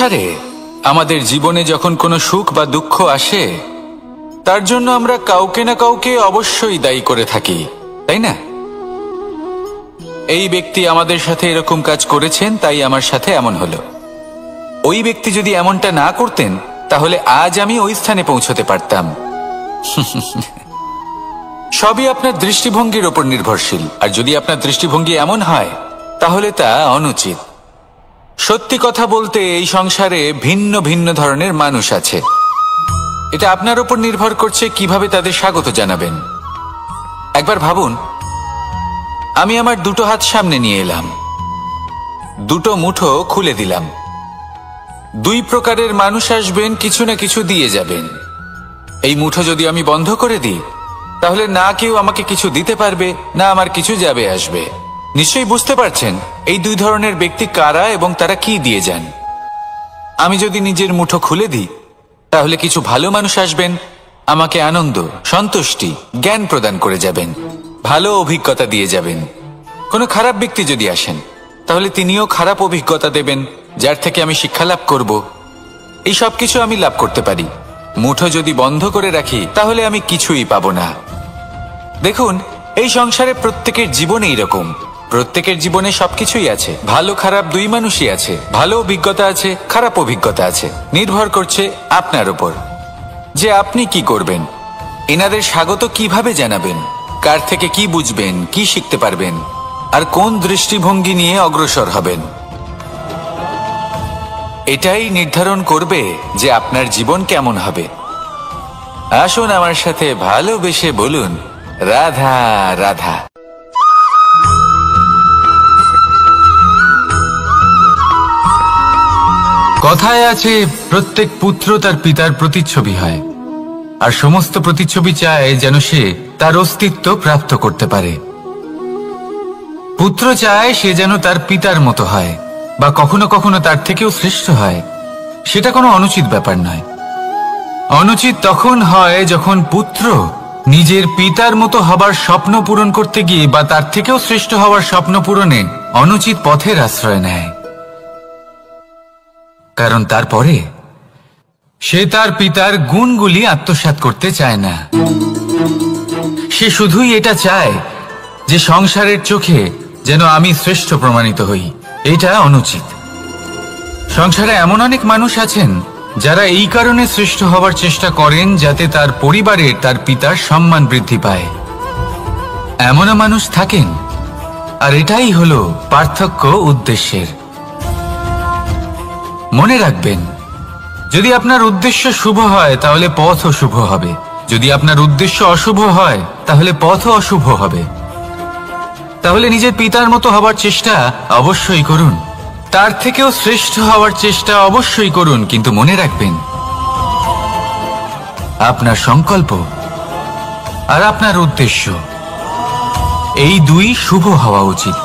সংসারে আমাদের জীবনে যখন কোনো সুখ বা দুঃখ আসে, তার জন্য আমরা কাউকে না কাউকে অবশ্যই দায়ী করে থাকি, তাই না? এই ব্যক্তি আমাদের সাথে এরকম কাজ করেছেন, তাই আমার সাথে এমন হলো। ওই ব্যক্তি যদি এমনটা না করতেন, তাহলে আজ আমি ওই স্থানে পৌঁছতে পারতাম। সবই আপনার দৃষ্টিভঙ্গির ওপর নির্ভরশীল। আর যদি আপনার দৃষ্টিভঙ্গি এমন হয়, তাহলে তা অনুচিত। সত্যি কথা বলতে, এই সংসারে ভিন্ন ভিন্ন ধরনের মানুষ আছে। এটা আপনার ওপর নির্ভর করছে কিভাবে তাদের স্বাগত জানাবেন। একবার ভাবুন, আমি আমার দুটো হাত সামনে নিয়ে এলাম, দুটো মুঠো খুলে দিলাম। দুই প্রকারের মানুষ আসবেন, কিছু না কিছু দিয়ে যাবেন। এই মুঠো যদি আমি বন্ধ করে দিই, তাহলে না কেউ আমাকে কিছু দিতে পারবে, না আমার কিছু যাবে আসবে। নিশ্চয়ই বুঝতে পারছেন এই দুই ধরনের ব্যক্তি কারা এবং তারা কি দিয়ে যান। আমি যদি নিজের মুঠো খুলে দিই, তাহলে কিছু ভালো মানুষ আসবেন, আমাকে আনন্দ, সন্তুষ্টি, জ্ঞান প্রদান করে যাবেন, ভালো অভিজ্ঞতা দিয়ে যাবেন। কোনো খারাপ ব্যক্তি যদি আসেন, তাহলে তিনিও খারাপ অভিজ্ঞতা দেবেন, যার থেকে আমি শিক্ষা লাভ করব। এই সব কিছু আমি লাভ করতে পারি। মুঠো যদি বন্ধ করে রাখি, তাহলে আমি কিছুই পাবো না। দেখুন, এই সংসারে প্রত্যেকের জীবনে এরকম। প্রত্যেকের জীবনে সবকিছুই আছে, ভালো খারাপ দুই মানুষই আছে। ভালো অভিজ্ঞতা আছে, খারাপ অভিজ্ঞতা আছে। নির্ভর করছে আপনার উপর যে আপনি কি করবেন। এনাদের স্বাগত কিভাবে জানাবেন, কার থেকে কি বুঝবেন, কি শিখতে পারবেন, আর কোন দৃষ্টিভঙ্গি নিয়ে অগ্রসর হবেন। এটাই নির্ধারণ করবে যে আপনার জীবন কেমন হবে। আসুন আমার সাথে ভালোবেসে বলুন, রাধা রাধা। কথায় আছে, প্রত্যেক পুত্র তার পিতার প্রতিচ্ছবি হয়, আর সমস্ত প্রতিচ্ছবি চায় যেন সে তার অস্তিত্ব প্রাপ্ত করতে পারে। পুত্র চায় সে যেন তার পিতার মতো হয়, বা কখনো কখনো তার থেকেও শ্রেষ্ঠ হয়। সেটা কোনো অনুচিত ব্যাপার নয়। অনুচিত তখন হয় যখন পুত্র নিজের পিতার মতো হবার স্বপ্ন পূরণ করতে গিয়ে বা তার থেকেও শ্রেষ্ঠ হওয়ার স্বপ্ন পূরণে অনুচিত পথের আশ্রয় নেয়। কারণ তারপরে সে তার পিতার গুণগুলি আত্মসাৎ করতে চায় না। সে শুধুই এটা চায় যে সংসারের চোখে যেন আমি শ্রেষ্ঠ প্রমাণিত হই। এটা অনুচিত। সংসারে এমন অনেক মানুষ আছেন যারা এই কারণে শ্রেষ্ঠ হবার চেষ্টা করেন যাতে তার পরিবারের তার পিতার সম্মান বৃদ্ধি পায়। এমনও মানুষ থাকেন, আর এটাই হলো পার্থক্য উদ্দেশ্যের। মনে রাখবেন, যদি আপনার উদ্দেশ্য শুভ হয় তাহলে পথও শুভ হবে। যদি আপনার উদ্দেশ্য অশুভ হয় তাহলে পথও অশুভ হবে। তাহলে নিজের পিতার মতো হবার চেষ্টা অবশ্যই করুন, তার থেকেও শ্রেষ্ঠ হওয়ার চেষ্টা অবশ্যই করুন, কিন্তু মনে রাখবেন আপনার সংকল্প আর আপনার উদ্দেশ্য এই দুই শুভ হওয়া উচিত।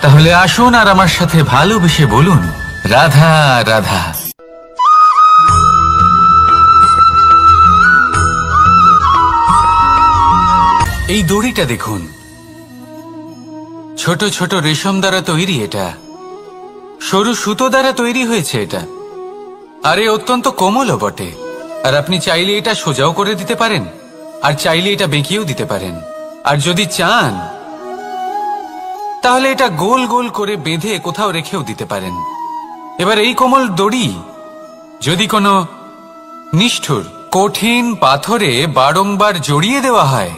তাহলে আসুন আর আমার সাথে ভালোবেসে বলুন, রাধা রাধা। এই দড়িটা দেখুন, ছোট ছোট রেশম দ্বারা তৈরি। এটা সরু সুতো দ্বারা তৈরি হয়েছে এটা, আর অত্যন্ত কোমলও বটে। আর আপনি চাইলে এটা সোজাও করে দিতে পারেন, আর চাইলে এটা বেঁকিয়েও দিতে পারেন। আর যদি চান তাহলে এটা গোল গোল করে বেঁধে কোথাও রেখেও দিতে পারেন। এবার এই কোমল দড়ি যদি কোনো নিষ্ঠুর কঠিন পাথরে বারংবার জড়িয়ে দেওয়া হয়,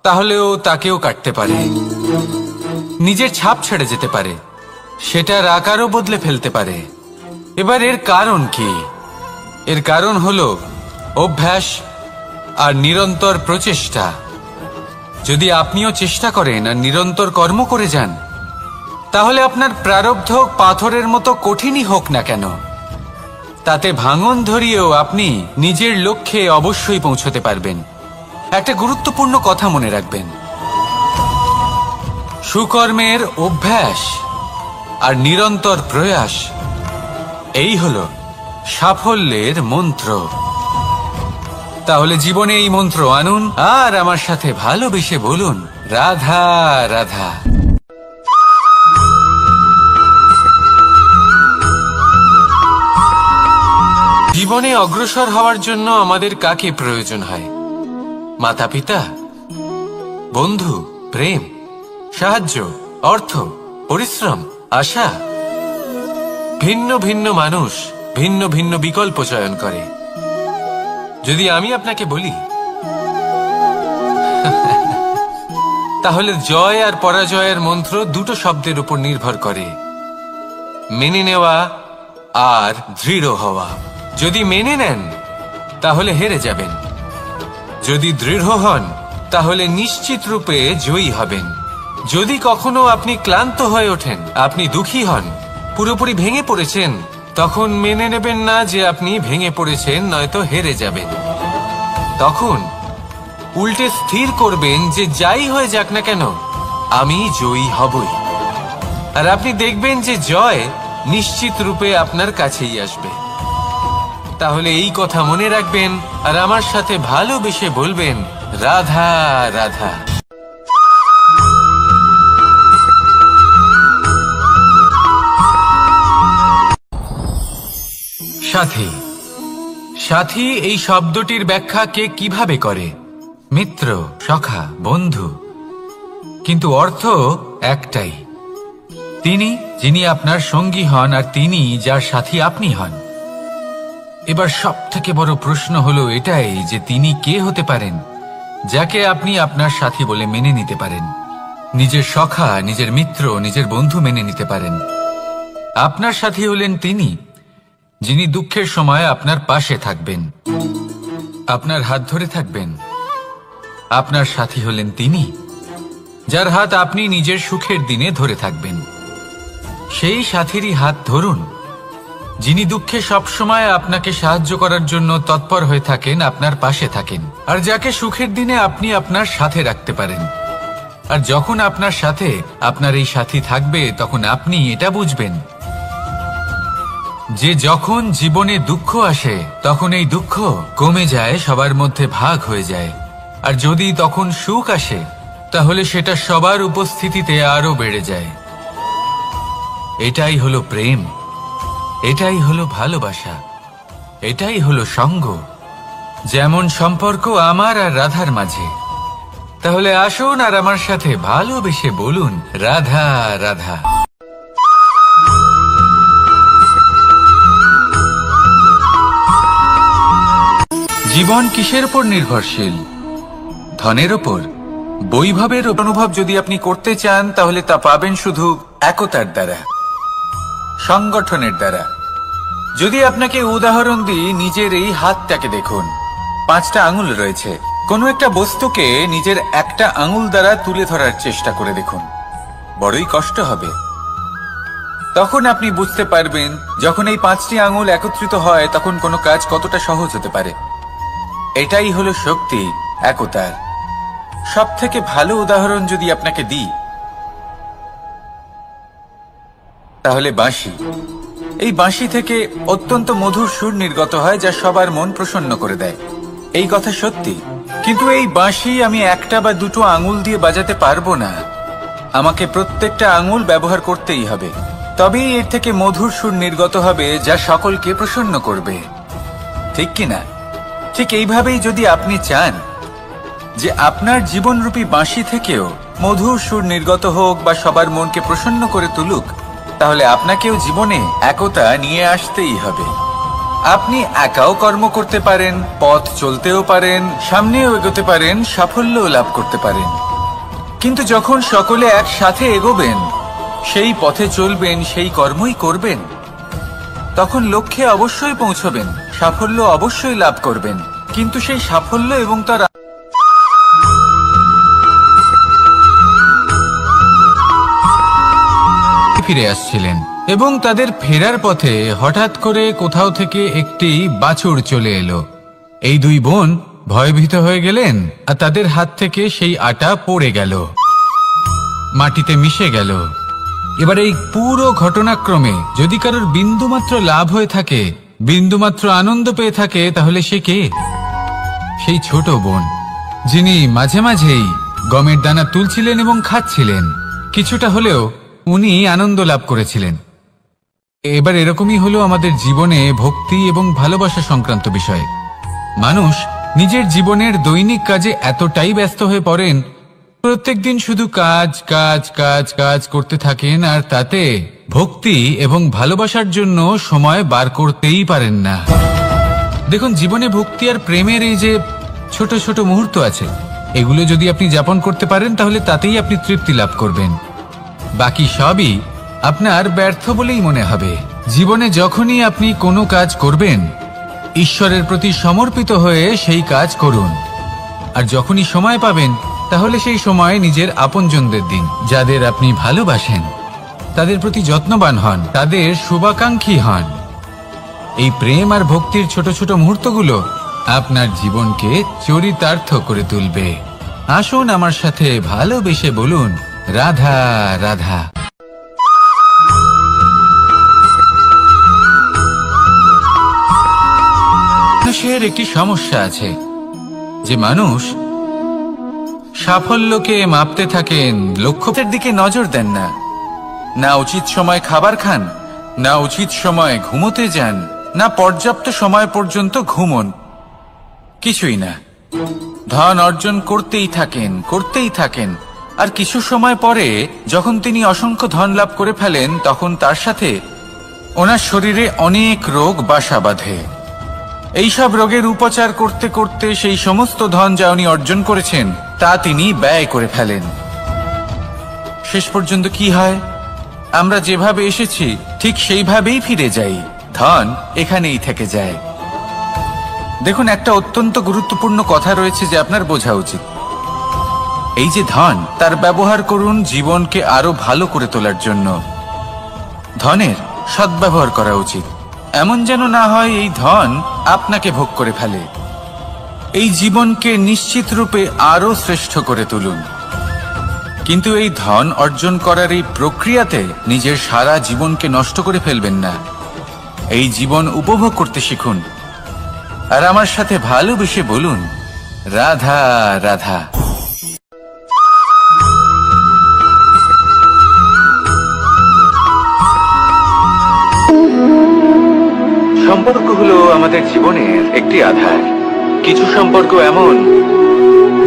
তাহলেও তাকেও কাটতে পারে, নিজের ছাপ ছেড়ে যেতে পারে, সেটার আকারও বদলে ফেলতে পারে। এবার এর কারণ কি? এর কারণ হলো অভ্যাস আর নিরন্তর প্রচেষ্টা। যদি আপনিও চেষ্টা করেন আর নিরন্তর কর্ম করে যান, তাহলে আপনার প্রারব্ধ পাথরের মতো কঠিনই হোক না কেন, তাতে ভাঙন ধরিয়েও আপনি নিজের লক্ষ্যে অবশ্যই পৌঁছতে পারবেন। একটা গুরুত্বপূর্ণ কথা মনে রাখবেন, সুকর্মের অভ্যাস আর নিরন্তর প্রয়াস, এই হলো সাফল্যের মন্ত্র। তাহলে জীবনে এই মন্ত্র আনুন আর আমার সাথে ভালোবেসে বলুন, রাধা রাধা। জীবনে অগ্রসর হওয়ার জন্য আমাদের কাকে প্রয়োজন হয়? মাতা পিতা, বন্ধু, প্রেম, সাহায্য, অর্থ, পরিশ্রম, আশা। ভিন্ন ভিন্ন মানুষ ভিন্ন ভিন্ন বিকল্প চয়ন করে। যদি আমি আপনাকে বলি তাহলে জয় আর পরাজয়ের মন্ত্র দুটো শব্দের উপর নির্ভর করে, মেনে নেওয়া আর দৃঢ় হওয়া। যদি মেনে নেন তাহলে হেরে যাবেন, যদি দৃঢ় হন তাহলে নিশ্চিত রূপে জয়ী হবেন। যদি কখনো আপনি ক্লান্ত হয়ে ওঠেন, আপনি দুঃখী হন, পুরোপুরি ভেঙে পড়েছেন, তখন মেনে নেবেন না যে আপনি ভেঙে পড়েছেন, নয়তো হেরে যাবেন। তখন উল্টে স্থির করবেন যে যাই হয়ে যাক না কেন আমি জয়ী হবই। আর আপনি দেখবেন যে জয় নিশ্চিত রূপে আপনার কাছেই আসবে। তাহলে এই কথা মনে রাখবেন আর আমার সাথে ভালোবেসে বলবেন, রাধা রাধা। সাথী। সাথী এই শব্দটির ব্যাখ্যা কে কিভাবে করে? মিত্র, সখা, বন্ধু। কিন্তু অর্থ একটাই, তিনি যিনি আপনার সঙ্গী হন আর তিনি যার সাথী আপনি হন। এবার সব থেকে বড় প্রশ্ন হলো এটাই যে তিনি কে হতে পারেন যাকে আপনি আপনার সাথী বলে মেনে নিতে পারেন, নিজের সখা, নিজের মিত্র, নিজের বন্ধু মেনে নিতে পারেন। আপনার সাথী হলেন তিনি যিনি দুঃখের সময় আপনার পাশে থাকবেন, আপনার হাত ধরে থাকবেন। আপনার সাথী হলেন তিনি যার হাত আপনি নিজের সুখের দিনে ধরে থাকবেন। সেই সাথীরই হাত ধরুন যিনি দুঃখে সবসময় আপনাকে সাহায্য করার জন্য তৎপর হয়ে থাকেন, আপনার পাশে থাকেন, আর যাকে সুখের দিনে আপনি আপনার সাথে রাখতে পারেন। আর যখন আপনার সাথে আপনার এই সাথী থাকবে তখন আপনি এটা বুঝবেন যে যখন জীবনে দুঃখ আসে তখন এই দুঃখ কমে যায়, সবার মধ্যে ভাগ হয়ে যায়। আর যদি তখন সুখ আসে তাহলে সেটা সবার উপস্থিতিতে আরো বেড়ে যায়। এটাই হলো প্রেম, এটাই হলো ভালোবাসা, এটাই হলো সঙ্গ। যেমন সম্পর্ক আমার আর রাধার মাঝে। তাহলে আসুন আর আমার সাথে ভালোবেসে বলুন, রাধা রাধা। জীবন কিসের উপর নির্ভরশীল? ধনের ওপর, বৈভবের অনুভব যদি আপনি করতে চান তাহলে তা পাবেন শুধু একতার দ্বারা, সংগঠনের দ্বারা। যদি আপনাকে উদাহরণ দিই, নিজের এই হাতটাকে দেখুন, 5টা আঙুল রয়েছে। কোনো একটা বস্তুকে নিজের একটা আঙুল দ্বারা তুলে ধরার চেষ্টা করে দেখুন, বড়ই কষ্ট হবে। তখন আপনি বুঝতে পারবেন যখন এই 5টি আঙুল একত্রিত হয় তখন কোনো কাজ কতটা সহজ হতে পারে। এটাই হলো শক্তি একতার। সব থেকে ভালো উদাহরণ যদি আপনাকে দিই তাহলে বাঁশি। এই বাঁশি থেকে অত্যন্ত মধুর সুর নির্গত হয় যা সবার মন প্রসন্ন করে দেয়। এই কথা সত্যি, কিন্তু এই বাঁশি আমি একটা বা দুটো আঙুল দিয়ে বাজাতে পারবো না। আমাকে প্রত্যেকটা আঙুল ব্যবহার করতেই হবে, তবেই এর থেকে মধুর সুর নির্গত হবে যা সকলকে প্রসন্ন করবে, ঠিক কিনা? ঠিক এইভাবেই যদি আপনি চান যে আপনার জীবনরূপী বাঁশি থেকেও মধুর সুর নির্গত হোক বা সবার মনকে প্রসন্ন করে তুলুক, তাহলে আপনাকেও জীবনে একতা নিয়ে আসতেই হবে। আপনি একাও কর্ম করতে পারেন, পথ চলতেও পারেন, সামনেও এগোতে পারেন, সাফল্যও লাভ করতে পারেন। কিন্তু যখন সকলে একসাথে এগোবেন, সেই পথে চলবেন, সেই কর্মই করবেন, তখন লক্ষ্যে অবশ্যই পৌঁছবেন, সাফল্য অবশ্যই লাভ করবেন। কিন্তু সেই সাফল্য এবং তার ফিরে আসছিলেন এবং তাদের ফেরার পথে হঠাৎ করে কোথাও থেকে একটি বাছুর চলে এলো। এই দুই বোন ভয়ভীত হয়ে গেলেন আর তাদের হাত থেকে সেই আটা পড়ে গেল, মাটিতে মিশে গেল। এবার এই পুরো ঘটনাক্রমে যদি কারোর বিন্দুমাত্র লাভ হয়ে থাকে, বিন্দুমাত্র আনন্দ পেয়ে থাকে, তাহলে সে কে? সেই ছোট বোন যিনি মাঝে মাঝেই গমের দানা তুলছিলেন এবং খাচ্ছিলেন। কিছুটা হলেও উনি আনন্দ লাভ করেছিলেন। এবার এরকমই হলো আমাদের জীবনে ভক্তি এবং ভালোবাসা সংক্রান্ত বিষয়। মানুষ নিজের জীবনের দৈনিক কাজে এতটাই ব্যস্ত হয়ে পড়েন, প্রত্যেকদিন শুধু কাজ কাজ কাজ কাজ করতে থাকেন, আর তাতে ভক্তি এবং ভালোবাসার জন্য সময় বার করতেই পারেন না। দেখুন, জীবনে ভক্তি আর প্রেমের এই যে ছোট ছোট মুহূর্ত আছে, এগুলো যদি আপনি যাপন করতে পারেন তাহলে তাতেই আপনি তৃপ্তি লাভ করবেন। বাকি সবই আপনার ব্যর্থ বলেই মনে হবে। জীবনে যখনই আপনি কোনো কাজ করবেন, ঈশ্বরের প্রতি সমর্পিত হয়ে সেই কাজ করুন। আর যখনই সময় পাবেন, তাহলে সেই সময় নিজের আপনজনদের দিন। যাদের আপনি ভালোবাসেন তাদের প্রতি যত্নবান হন, তাদের শুভাকাঙ্ক্ষী হন। এই প্রেম আর ভক্তির ছোট ছোট মুহূর্তগুলো আপনার জীবনকে চরিতার্থ করে তুলবে। আসুন আমার সাথে ভালোবেসে বলুন, রাধা রাধা। মানুষের একটি সমস্যা আছে যে মানুষ সাফল্যকে মাপতে থাকেন, লক্ষ্যের দিকে নজর দেন না। না উচিত সময় খাবার খান, না উচিত সময় ঘুমোতে যান, না পর্যাপ্ত সময় পর্যন্ত ঘুমন, কিছুই না। ধন অর্জন করতেই থাকেন, আর কিছু সময় পরে যখন তিনি অসংখ্য ধন লাভ করে ফেলেন, তখন তার সাথে ওনার শরীরে অনেক রোগ বাসা বাঁধে। এইসব রোগের উপচার করতে করতে সেই সমস্ত ধন যা উনি অর্জন করেছেন তা তিনি ব্যয় করে ফেলেন। শেষ পর্যন্ত কি হয়? আমরা যেভাবে এসেছি ঠিক সেইভাবেই ফিরে যাই, ধন এখানেই থেকে যায়। দেখুন, একটা অত্যন্ত গুরুত্বপূর্ণ কথা রয়েছে যে আপনার বোঝা উচিত। এই যে ধন, তার ব্যবহার করুন জীবনকে আরো ভালো করে তোলার জন্য। ধনের সদ্ব্যবহার করা উচিত, এমন যেন না হয় এই ধন আপনাকে ভোগ করে ফেলে। এই জীবনকে নিশ্চিত রূপে আরো শ্রেষ্ঠ করে তুলুন। কিন্তু এই ধন অর্জন করার এই প্রক্রিয়াতে নিজের সারা জীবনকে নষ্ট করে ফেলবেন না। এই জীবন উপভোগ করতে শিখুন, আর আমার সাথে ভালোবেসে বলুন, রাধা রাধা। সম্পর্ক হলো আমাদের জীবনের একটি আধার। কিছু সম্পর্ক এমন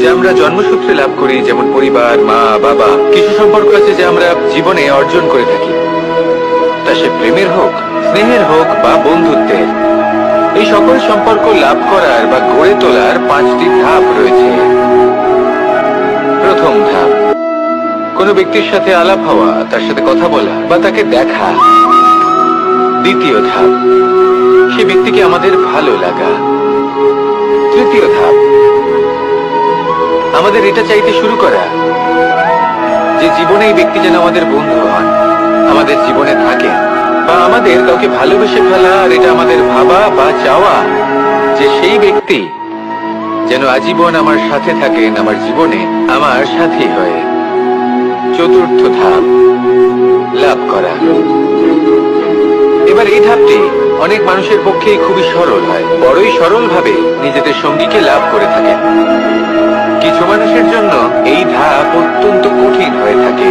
যা আমরা জন্মসূত্রে লাভ করি, যেমন পরিবার, মা বাবা। কিছু সম্পর্ক আছে যা আমরা জীবনে অর্জন করে থাকি, তা সে প্রেমের হোক, স্নেহের হোক বা বন্ধুত্বের। এই সকল সম্পর্ক লাভ করার বা গড়ে তোলার 5টি ধাপ রয়েছে। প্রথম ধাপ, কোনো ব্যক্তির সাথে আলাপ হওয়া, তার সাথে কথা বলা বা তাকে দেখা। দ্বিতীয় ধাপ, সে ব্যক্তিকে আমাদের ভালো লাগা। তৃতীয় ধাপ, আমাদের এটা চাইতে শুরু করা যে জীবনে এই ব্যক্তি যেন আমাদের বন্ধু হন, আমাদের জীবনে থাকে, বা আমাদের কাউকে ভালোবেসে ফেলা। আর এটা আমাদের ভাবা বা চাওয়া যে সেই ব্যক্তি যেন আজীবন আমার সাথে থাকেন, আমার জীবনে আমার সাথী হয়ে। চতুর্থ ধাপ, লাভ করা। এবার এই ধাপটি অনেক মানুষের পক্ষেই খুবই সরল হয়, বড়ই সরল ভাবে নিজেদের সঙ্গীকে লাভ করে থাকেন। কিছু মানুষের জন্য এই ধাপ অত্যন্ত কঠিন হয়ে থাকে।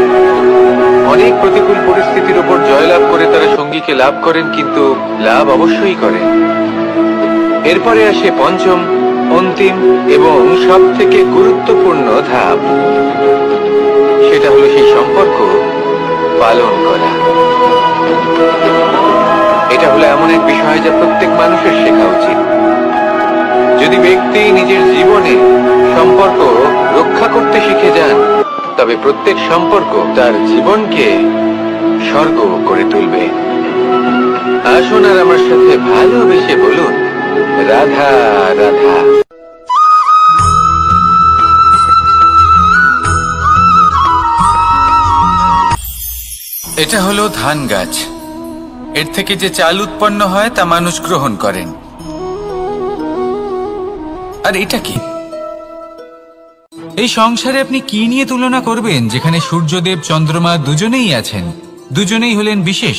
অনেক প্রতিকূল পরিস্থিতির উপর জয়লাভ করে তারা সঙ্গীকে লাভ করেন, কিন্তু লাভ অবশ্যই করেন। এরপরে আসে পঞ্চম, অন্তিম এবং সব থেকে গুরুত্বপূর্ণ ধাপ। সেটা হলো সেই সম্পর্ক পালন করা। এটা হলো এমন এক বিষয় যা প্রত্যেক মানুষের শেখা উচিত। যদি ব্যক্তি নিজের জীবনে সম্পর্ক রক্ষা করতে শিখে যান, তবে প্রত্যেক সম্পর্ক তার জীবনকে স্বর্গ করে তুলবে। আসুন আর আমার সাথে ভালোবেসে বলুন, রাধা রাধা। এটা হলো ধান গাছ। এর থেকে যে চাল উৎপন্ন হয় তা মানুষ গ্রহণ করেন। আর এটা কি? এই সংসারে আপনি কি নিয়ে তুলনা করবেন, যেখানে সূর্যদেব চন্দ্রমা দুজনেই আছেন, দুজনেই হলেন বিশেষ,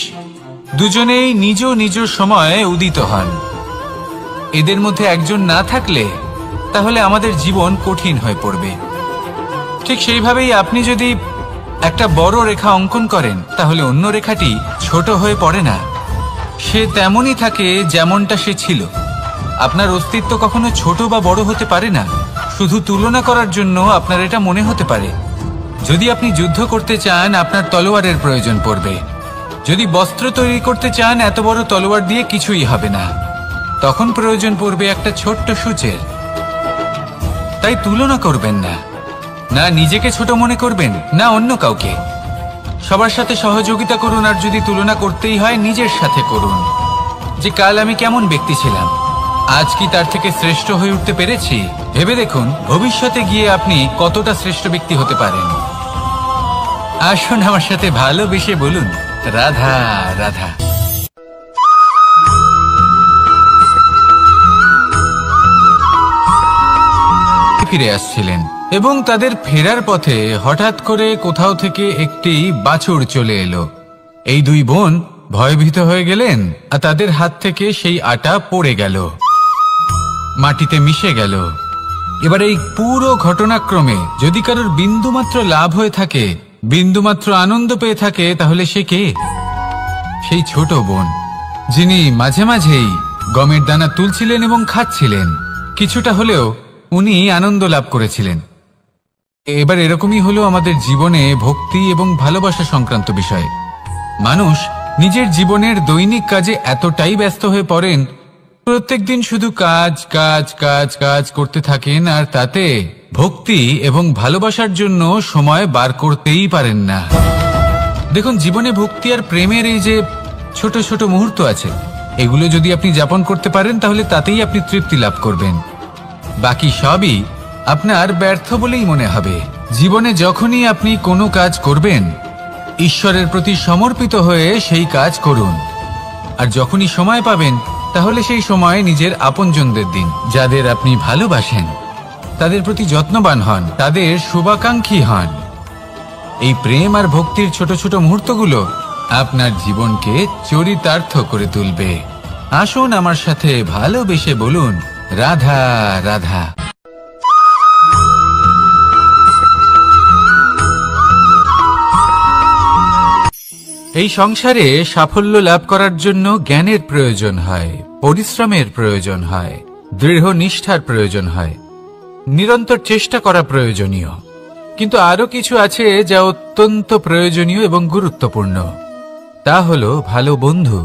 দুজনেই নিজ নিজ সময়ে উদিত হন। এদের মধ্যে একজন না থাকলে তাহলে আমাদের জীবন কঠিন হয়ে পড়বে। ঠিক সেইভাবেই আপনি যদি একটা বড় রেখা অঙ্কন করেন, তাহলে অন্য রেখাটি ছোট হয়ে পড়ে না, সে তেমনই থাকে যেমনটা সে ছিল। আপনার অস্তিত্ব কখনো ছোট বা বড় হতে পারে না। শুধু তুলনা করার জন্য আপনার এটা মনে হতে পারে। যদি আপনি যুদ্ধ করতে চান, আপনার তলোয়ারের প্রয়োজন পড়বে। যদি বস্ত্র তৈরি করতে চান, এত বড় তলোয়ার দিয়ে কিছুই হবে না। তখন প্রয়োজন পড়বে একটা ছোট্ট সূচের। তাই তুলনা করবেন না, না নিজেকে ছোট মনে করবেন, না অন্য কাউকে। সবার সাথে সহযোগিতা করুন, আর যদি তুলনা করতেই হয় নিজের সাথে করুন, যে কাল আমি কেমন ব্যক্তি ছিলাম, আজ কি তার থেকে শ্রেষ্ঠ হয়ে উঠতে পেরেছি। ভেবে দেখুন ভবিষ্যতে গিয়ে আপনি কতটা শ্রেষ্ঠ ব্যক্তি হতে পারেন। আসুন আমার সাথে ভালোবেসে বলুন, রাধা রাধা। ফিরে আসছিলেন এবং তাদের ফেরার পথে হঠাৎ করে কোথাও থেকে একটি বাছুর চলে এলো। এই দুই বোন ভয়ভীত হয়ে গেলেন, আর তাদের হাত থেকে সেই আটা পড়ে গেল, মাটিতে মিশে গেল। এবার এই পুরো ঘটনাক্রমে যদি কারোর বিন্দুমাত্র লাভ হয়ে থাকে, বিন্দুমাত্র আনন্দ পেয়ে থাকে, তাহলে সে কে? সেই ছোট বোন, যিনি মাঝে মাঝেই গমের দানা তুলছিলেন এবং খাচ্ছিলেন। কিছুটা হলেও উনি আনন্দ লাভ করেছিলেন। এবার এরকমই হলো আমাদের জীবনে ভক্তি এবং ভালোবাসা সংক্রান্ত বিষয়। মানুষ নিজের জীবনের দৈনিক কাজে এতটাই ব্যস্ত হয়ে পড়েন, প্রত্যেকদিন শুধু কাজ কাজ কাজ কাজ করতে থাকেন, আর তাতে ভক্তি এবং ভালোবাসার জন্য সময় বার করতেই পারেন না। দেখুন, জীবনে ভক্তি আর প্রেমের এই যে ছোট ছোট মুহূর্ত আছে, এগুলো যদি আপনি যাপন করতে পারেন, তাহলে তাতেই আপনি তৃপ্তি লাভ করবেন। বাকি সবই আপনার ব্যর্থ বলেই মনে হবে। জীবনে যখনই আপনি কোনো কাজ করবেন, ঈশ্বরের প্রতি সমর্পিত হয়ে সেই কাজ করুন। আর যখনই সময় পাবেন, তাহলে সেই সময় নিজের আপনজনদের দিন। যাদের আপনি ভালোবাসেন তাদের প্রতি যত্নবান হন, তাদের শুভাকাঙ্ক্ষী হন। এই প্রেম আর ভক্তির ছোট ছোট মুহূর্তগুলো আপনার জীবনকে চরিতার্থ করে তুলবে। আসুন আমার সাথে ভালোবেসে বলুন, রাধা রাধা। এই সংসারে সাফল্য লাভ করার জন্য জ্ঞানের প্রয়োজন হয়, পরিশ্রমের প্রয়োজন হয়, দৃঢ় নিষ্ঠার প্রয়োজন হয়, নিরন্তর চেষ্টা করা প্রয়োজনীয়। কিন্তু আরো কিছু আছে যা অত্যন্ত প্রয়োজনীয় এবং গুরুত্বপূর্ণ। তা হলো ভালো বন্ধু।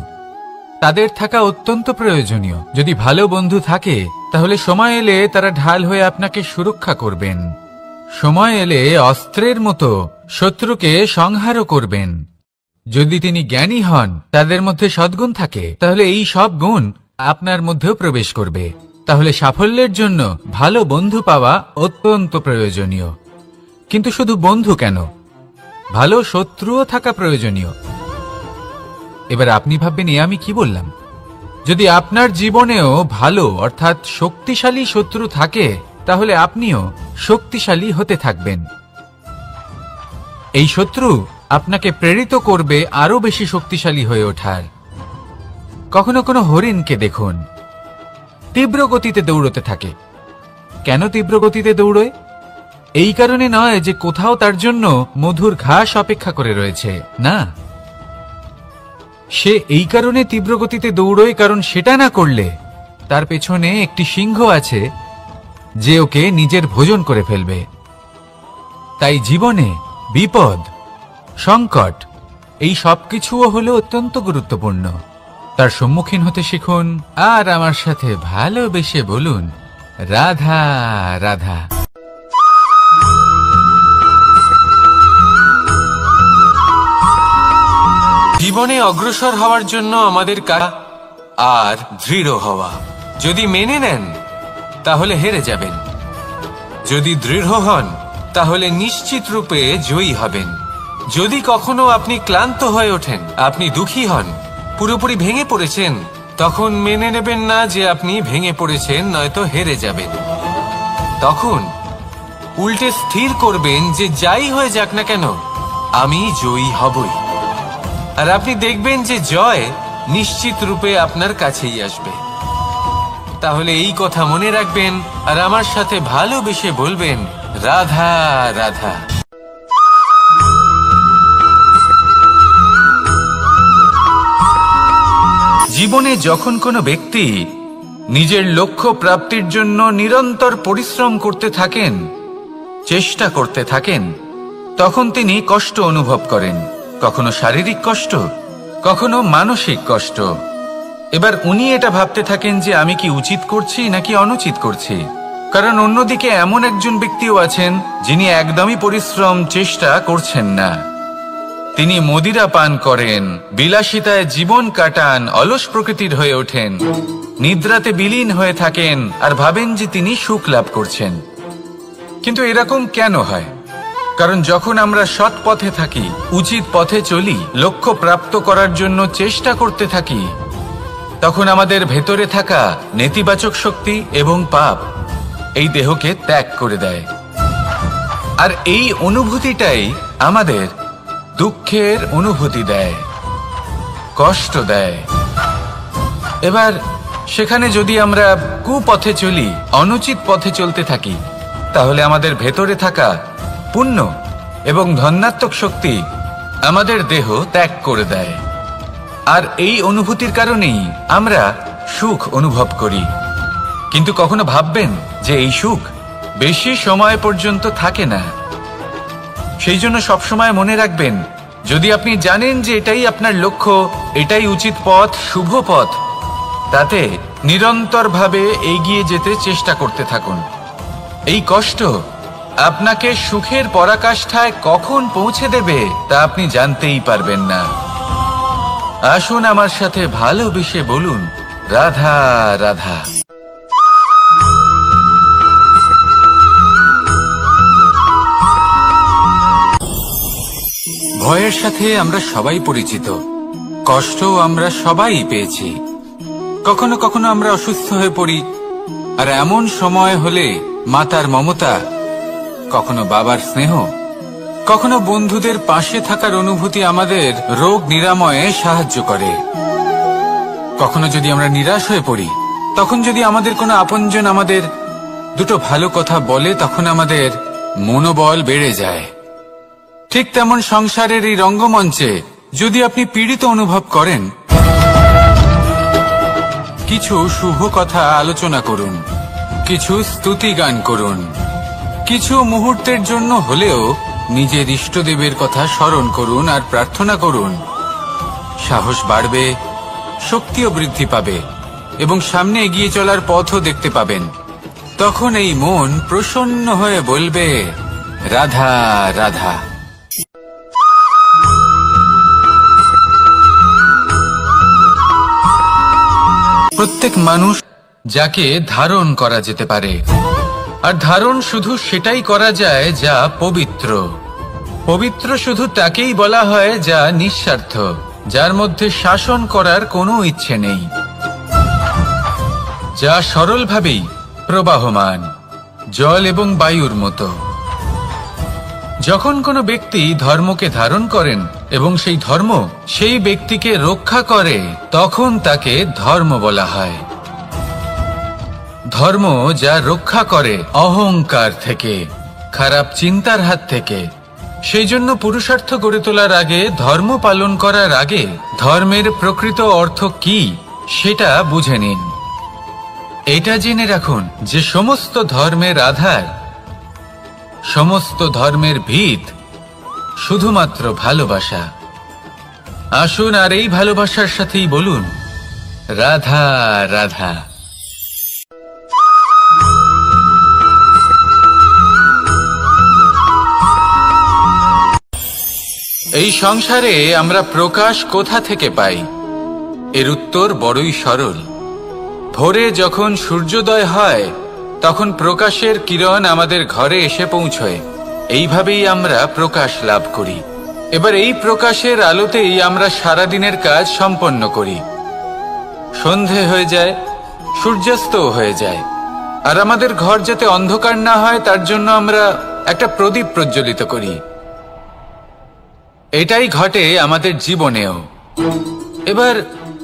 তাদের থাকা অত্যন্ত প্রয়োজনীয়। যদি ভালো বন্ধু থাকে, তাহলে সময় এলে তারা ঢাল হয়ে আপনাকে সুরক্ষা করবেন। সময় এলে অস্ত্রের মতো শত্রুকে সংহারও করবেন। যদি তিনি জ্ঞানী হন, তাদের মধ্যে সদ্গুণ থাকে, তাহলে এই সব গুণ আপনার মধ্যেও প্রবেশ করবে। তাহলে সাফল্যের জন্য ভালো বন্ধু পাওয়া অত্যন্ত প্রয়োজনীয়। কিন্তু শুধু বন্ধু কেন, ভালো শত্রুও থাকা প্রয়োজনীয়। এবার আপনি ভাববেন, আমি কি বললাম? যদি আপনার জীবনেও ভালো অর্থাৎ শক্তিশালী শত্রু থাকে, তাহলে আপনিও শক্তিশালী হতে থাকবেন। এই শত্রু আপনাকে প্রেরিত করবে আরো বেশি শক্তিশালী হয়ে ওঠার। কখনো কোনো হরিণকে দেখুন, তীব্র গতিতে দৌড়তে থাকে। কেন তীব্র গতিতে দৌড়য়? এই কারণে নয় যে কোথাও তার জন্য মধুর ঘাস অপেক্ষা করে রয়েছে, না। সে এই কারণে তীব্র গতিতে দৌড়য় কারণ সেটা না করলে তার পেছনে একটি সিংহ আছে যে ওকে নিজের ভোজন করে ফেলবে। তাই জীবনে বিপদ, সংকট, এই সবকিছুও হলো অত্যন্ত গুরুত্বপূর্ণ। তার সম্মুখীন হতে শিখুন, আর আমার সাথে ভালোবেসে বলুন, রাধা রাধা। জীবনে অগ্রসর হওয়ার জন্য আমাদের কাজ আর দৃঢ় হওয়া। যদি মেনে নেন, তাহলে হেরে যাবেন। যদি দৃঢ় হন, তাহলে নিশ্চিত রূপে জয়ী হবেন। যদি কখনো আপনি ক্লান্ত হয়ে ওঠেন, আপনি দুঃখী হন, পুরোপুরি ভেঙে পড়েছেন, তখন মেনে নেবেন না যে আপনি ভেঙে পড়েছেন, নয়তো হেরে যাবেন। তখন উল্টে স্থির করবেন যে যাই হয়ে যাক না কেন, আমি জয়ী হবই। আর আপনি দেখবেন যে জয় নিশ্চিত রূপে আপনার কাছেই আসবে। তাহলে এই কথা মনে রাখবেন, আর আমার সাথে ভালোবেসে বলবেন, রাধা রাধা। জীবনে যখন কোনো ব্যক্তি নিজের লক্ষ্য প্রাপ্তির জন্য নিরন্তর পরিশ্রম করতে থাকেন, চেষ্টা করতে থাকেন, তখন তিনি কষ্ট অনুভব করেন, কখনো শারীরিক কষ্ট, কখনো মানসিক কষ্ট। এবার উনি এটা ভাবতে থাকেন যে আমি কি উচিত করছি নাকি অনুচিত করছি। কারণ অন্যদিকে এমন একজন ব্যক্তিও আছেন যিনি একদমই পরিশ্রম চেষ্টা করছেন না। তিনি মদিরা পান করেন, বিলাসিতায় জীবন কাটান, অলস প্রকৃতির হয়ে ওঠেন, নিদ্রাতে বিলীন হয়ে থাকেন আর ভাবেন যে তিনি সুখ লাভ করছেন। কিন্তু এরকম কেন হয়? কারণ যখন আমরা সৎ পথে থাকি, উচিত পথে চলি, লক্ষ্য প্রাপ্ত করার জন্য চেষ্টা করতে থাকি, তখন আমাদের ভেতরে থাকা নেতিবাচক শক্তি এবং পাপ এই দেহকে ত্যাগ করে দেয়। আর এই অনুভূতিটাই আমাদের দুঃখের অনুভূতি দেয়, কষ্ট দেয়। এবার সেখানে যদি আমরা কুপথে চলি, অনুচিত পথে চলতে থাকি, তাহলে আমাদের ভেতরে থাকা পুণ্য এবং ধনাত্মক শক্তি আমাদের দেহ ত্যাগ করে দেয়। আর এই অনুভূতির কারণেই আমরা সুখ অনুভব করি। কিন্তু কখনো ভাববেন যে এই সুখ বেশি সময় পর্যন্ত থাকে না। সেই জন্য সবসময় মনে রাখবেন, যদি আপনি জানেন যে এটাই আপনার লক্ষ্য, এটাই উচিত পথ, শুভ পথ, তাতে নিরন্তরভাবে এগিয়ে যেতে চেষ্টা করতে থাকুন। এই কষ্ট আপনাকে সুখের পরাকাষ্ঠায় কখন পৌঁছে দেবে তা আপনি জানতেই পারবেন না। আসুন আমার সাথে ভালোবেসে বলুন, রাধা রাধা। ভয়ের সাথে আমরা সবাই পরিচিত, কষ্টও আমরা সবাই পেয়েছি। কখনো কখনো আমরা অসুস্থ হয়ে পড়ি, আর এমন সময় হলে মাতার মমতা, কখনো বাবার স্নেহ, কখনো বন্ধুদের পাশে থাকার অনুভূতি আমাদের রোগ নিরাময়ে সাহায্য করে। কখনো যদি আমরা নিরাশ হয়ে পড়ি, তখন যদি আমাদের কোনো আপনজন আমাদের দুটো ভালো কথা বলে, তখন আমাদের মনোবল বেড়ে যায়। ঠিক তেমন সংসারের এই রঙ্গমঞ্চে যদি আপনি পীড়িত অনুভব করেন, কিছু শুভ কথা আলোচনা করুন, কিছু স্তুতি গান করুন, কিছু মুহূর্তের জন্য হলেও নিজের ইষ্টদেবের কথা স্মরণ করুন আর প্রার্থনা করুন। সাহস বাড়বে, শক্তিও বৃদ্ধি পাবে এবং সামনে এগিয়ে চলার পথও দেখতে পাবেন। তখন এই মন প্রসন্ন হয়ে বলবে, রাধা রাধা। প্রত্যেক মানুষ যাকে ধারণ করা যেতে পারে, আর ধারণ শুধু সেটাই করা যায় যা পবিত্র। পবিত্র শুধু তাকেই বলা হয় যা নিঃস্বার্থ, যার মধ্যে শাসন করার কোনো ইচ্ছে নেই, যা সরলভাবেই প্রবাহমান, জল এবং বায়ুর মতো। যখন কোনো ব্যক্তি ধর্মকে ধারণ করেন এবং সেই ধর্ম সেই ব্যক্তিকে রক্ষা করে, তখন তাকে ধর্ম বলা হয়। ধর্ম যা রক্ষা করে অহংকার থেকে, খারাপ চিন্তার হাত থেকে। সেই জন্য পুরুষার্থ গড়ে তোলার আগে, ধর্ম পালন করার আগে ধর্মের প্রকৃত অর্থ কি সেটা বুঝে নিন। এটা জেনে রাখুন যে সমস্ত ধর্মের আধার, সমস্ত ধর্মের ভিত শুধুমাত্র ভালোবাসা। আসুন আর এই ভালোবাসার সাথেই বলুন, রাধা রাধা। এই সংসারে আমরা প্রকাশ কোথা থেকে পাই? এর উত্তর বড়ই সরল। ভোরে যখন সূর্যোদয় হয়, তখন প্রকাশের কিরণ আমাদের ঘরে এসে পৌঁছয়। এইভাবেই আমরা প্রকাশ লাভ করি। এবার এই প্রকাশের আলোতেই আমরা সারাদিনের কাজ সম্পন্ন করি। সন্ধে হয়ে যায়, সূর্যাস্তও হয়ে যায়। আর আমাদের ঘর যাতে অন্ধকার না হয়, তার জন্য আমরা একটা প্রদীপ প্রজ্বলিত করি। এটাই ঘটে আমাদের জীবনেও। এবার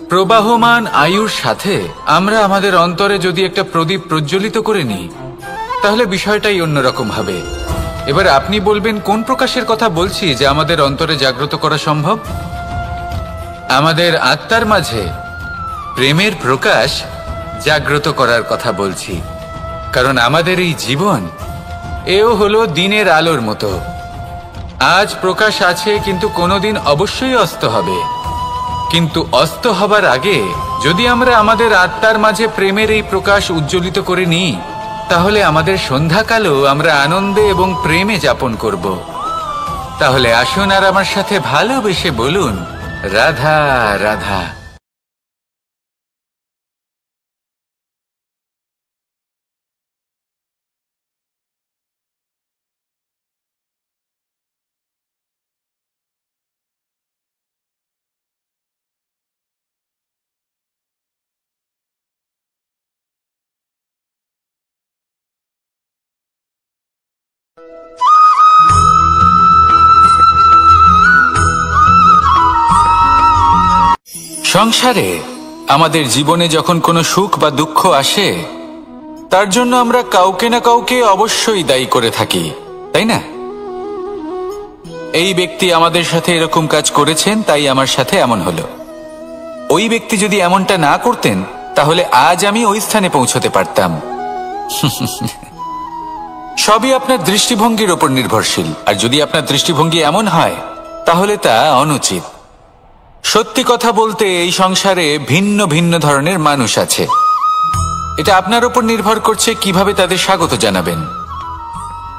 প্রবাহমান আয়ুর সাথে আমরা আমাদের অন্তরে যদি একটা প্রদীপ প্রজ্বলিত করে নিই, তাহলে বিষয়টাই অন্যরকম হবে। এবার আপনি বলবেন, কোন প্রকাশের কথা বলছি যে আমাদের অন্তরে জাগ্রত করা সম্ভব? আমাদের আত্মার মাঝে প্রেমের প্রকাশ জাগ্রত করার কথা বলছি, কারণ আমাদের এই জীবন এও হলো দিনের আলোর মতো। আজ প্রকাশ আছে, কিন্তু কোনোদিন অবশ্যই অস্ত হবে। কিন্তু অস্ত হবার আগে যদি আমরা আমাদের আত্মার মাঝে প্রেমের এই প্রকাশ উজ্জ্বলিত করে নিই, তাহলে আমাদের সন্ধ্যাকালও আমরা আনন্দে এবং প্রেমে যাপন করব। তাহলে আসুন আর আমার সাথে ভালোবেসে বলুন, রাধা রাধা। সংসারে আমাদের জীবনে যখন কোনো সুখ বা দুঃখ আসে, তার জন্য আমরা কাউকে না কাউকে অবশ্যই দায়ী করে থাকি, তাই না? এই ব্যক্তি আমাদের সাথে এরকম কাজ করেছেন, তাই আমার সাথে এমন হলো। ওই ব্যক্তি যদি এমনটা না করতেন, তাহলে আজ আমি ওই স্থানে পৌঁছতে পারতাম। সবই আপনার দৃষ্টিভঙ্গির ওপর নির্ভরশীল, আর যদি আপনার দৃষ্টিভঙ্গি এমন হয়, তাহলে তা অনুচিত। সত্যি কথা বলতে এই সংসারে ভিন্ন ভিন্ন ধরনের মানুষ আছে। এটা আপনার উপর নির্ভর করছে কিভাবে তাদের স্বাগত জানাবেন।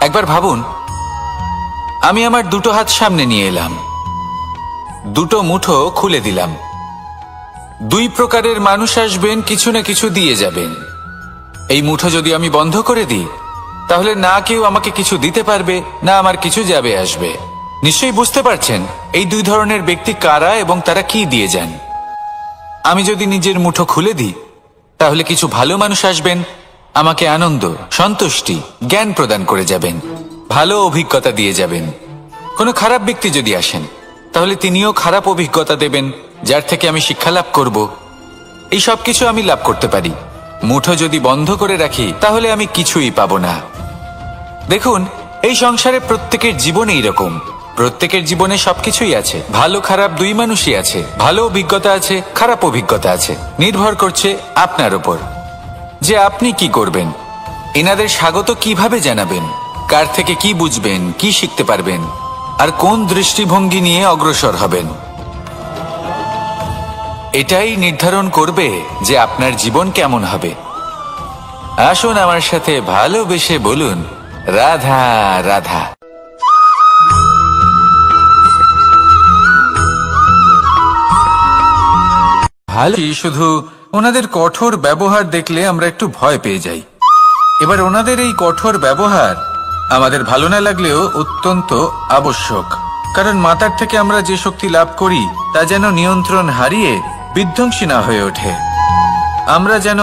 একবার ভাবুন, আমি আমার দুটো হাত সামনে নিয়ে এলাম, দুটো মুঠো খুলে দিলাম। দুই প্রকারের মানুষ আসবেন, কিছু না কিছু দিয়ে যাবেন। এই মুঠো যদি আমি বন্ধ করে দিই, তাহলে না কেউ আমাকে কিছু দিতে পারবে, না আমার কিছু যাবে আসবে। নিশ্চয়ই বুঝতে পারছেন এই দুই ধরনের ব্যক্তি কারা এবং তারা কি দিয়ে যান। আমি যদি নিজের মুঠো খুলে দিই, তাহলে কিছু ভালো মানুষ আসবেন, আমাকে আনন্দ, সন্তুষ্টি, জ্ঞান প্রদান করে যাবেন, ভালো অভিজ্ঞতা দিয়ে যাবেন। কোনো খারাপ ব্যক্তি যদি আসেন, তাহলে তিনিও খারাপ অভিজ্ঞতা দেবেন, যার থেকে আমি শিক্ষা লাভ করব। এই সব কিছু আমি লাভ করতে পারি। মুঠো যদি বন্ধ করে রাখি, তাহলে আমি কিছুই পাবো না। দেখুন, এই সংসারে প্রত্যেকের জীবনে এইরকম। প্রত্যেকের জীবনে সবকিছুই আছে, ভালো খারাপ দুই মানুষই আছে, ভালো অভিজ্ঞতা আছে, খারাপ অভিজ্ঞতা আছে। নির্ভর করছে আপনার উপর যে আপনি কি করবেন, এনাদের স্বাগত কিভাবে জানাবেন, কার থেকে কি বুঝবেন, কি শিখতে পারবেন, আর কোন দৃষ্টিভঙ্গি নিয়ে অগ্রসর হবেন। এটাই নির্ধারণ করবে যে আপনার জীবন কেমন হবে। আসুন আমার সাথে ভালোবেসে বলুন, রাধা রাধা। ভালো, শুধু ওনাদের কঠোর ব্যবহার দেখলে আমরা একটু ভয় পেয়ে যাই। এবার ওনাদের এই কঠোর ব্যবহার আমাদের ভালো না লাগলেও অত্যন্ত আবশ্যক, কারণ মাতার থেকে আমরা যে শক্তি লাভ করি তা যেন নিয়ন্ত্রণ হারিয়ে বিধ্বংসী না হয়ে ওঠে। আমরা যেন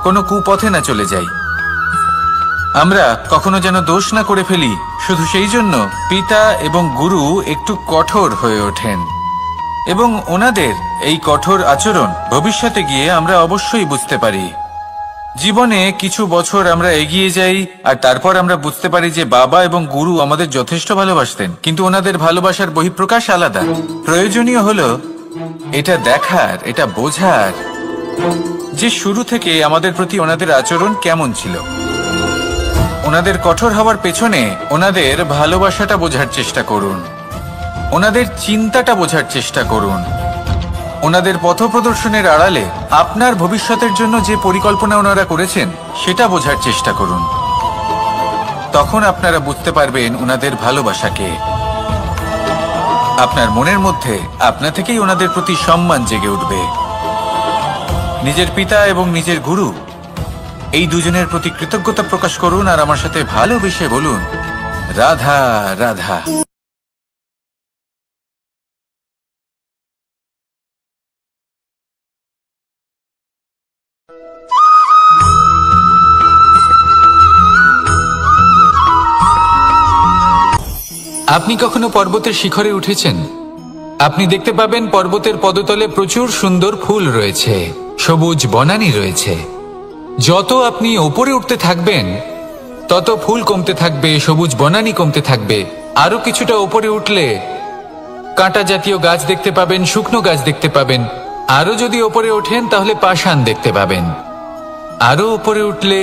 কোনো কুপথে না চলে যাই, আমরা কখনো যেন দোষ না করে ফেলি। শুধু সেই জন্য পিতা এবং গুরু একটু কঠোর হয়ে ওঠেন, এবং ওনাদের এই কঠোর আচরণ ভবিষ্যতে গিয়ে আমরা অবশ্যই বুঝতে পারি। জীবনে কিছু বছর আমরা এগিয়ে যাই, আর তারপর আমরা বুঝতে পারি যে বাবা এবং গুরু আমাদের যথেষ্ট ভালোবাসতেন, কিন্তু ওনাদের ভালোবাসার বহিঃপ্রকাশ আলাদা। প্রয়োজনীয় হলো এটা দেখার, এটা বোঝার যে শুরু থেকে আমাদের প্রতি ওনাদের আচরণ কেমন ছিল। ওনাদের কঠোর হওয়ার পেছনে ওনাদের ভালোবাসাটা বোঝার চেষ্টা করুন, ওনাদের চিন্তাটা বোঝার চেষ্টা করুন, ওনাদের পথপ্রদর্শনের আড়ালে আপনার ভবিষ্যতের জন্য যে পরিকল্পনা ওনারা করেছেন সেটা বোঝার চেষ্টা করুন। তখন আপনারা বুঝতে পারবেন ওনাদের ভালোবাসাকে। আপনার মনের মধ্যে আপনা থেকেই ওনাদের প্রতি সম্মান জেগে উঠবে। নিজের পিতা এবং নিজের গুরু এই দুজনের প্রতি কৃতজ্ঞতা প্রকাশ করুন, আর আমার সাথে ভালোবেসে বলুন, রাধা রাধা। আপনি কখনো পর্বতের শিখরে উঠেছেন? আপনি দেখতে পাবেন পর্বতের পদতলে প্রচুর সুন্দর ফুল রয়েছে, সবুজ বনানী রয়েছে। যত আপনি ওপরে উঠতে থাকবেন, তত ফুল কমতে থাকবে, সবুজ বনানী কমতে থাকবে। আরো কিছুটা ওপরে উঠলে কাঁটা জাতীয় গাছ দেখতে পাবেন, শুকনো গাছ দেখতে পাবেন। আরো যদি ওপরে ওঠেন তাহলে পাষাণ দেখতে পাবেন, আরো উপরে উঠলে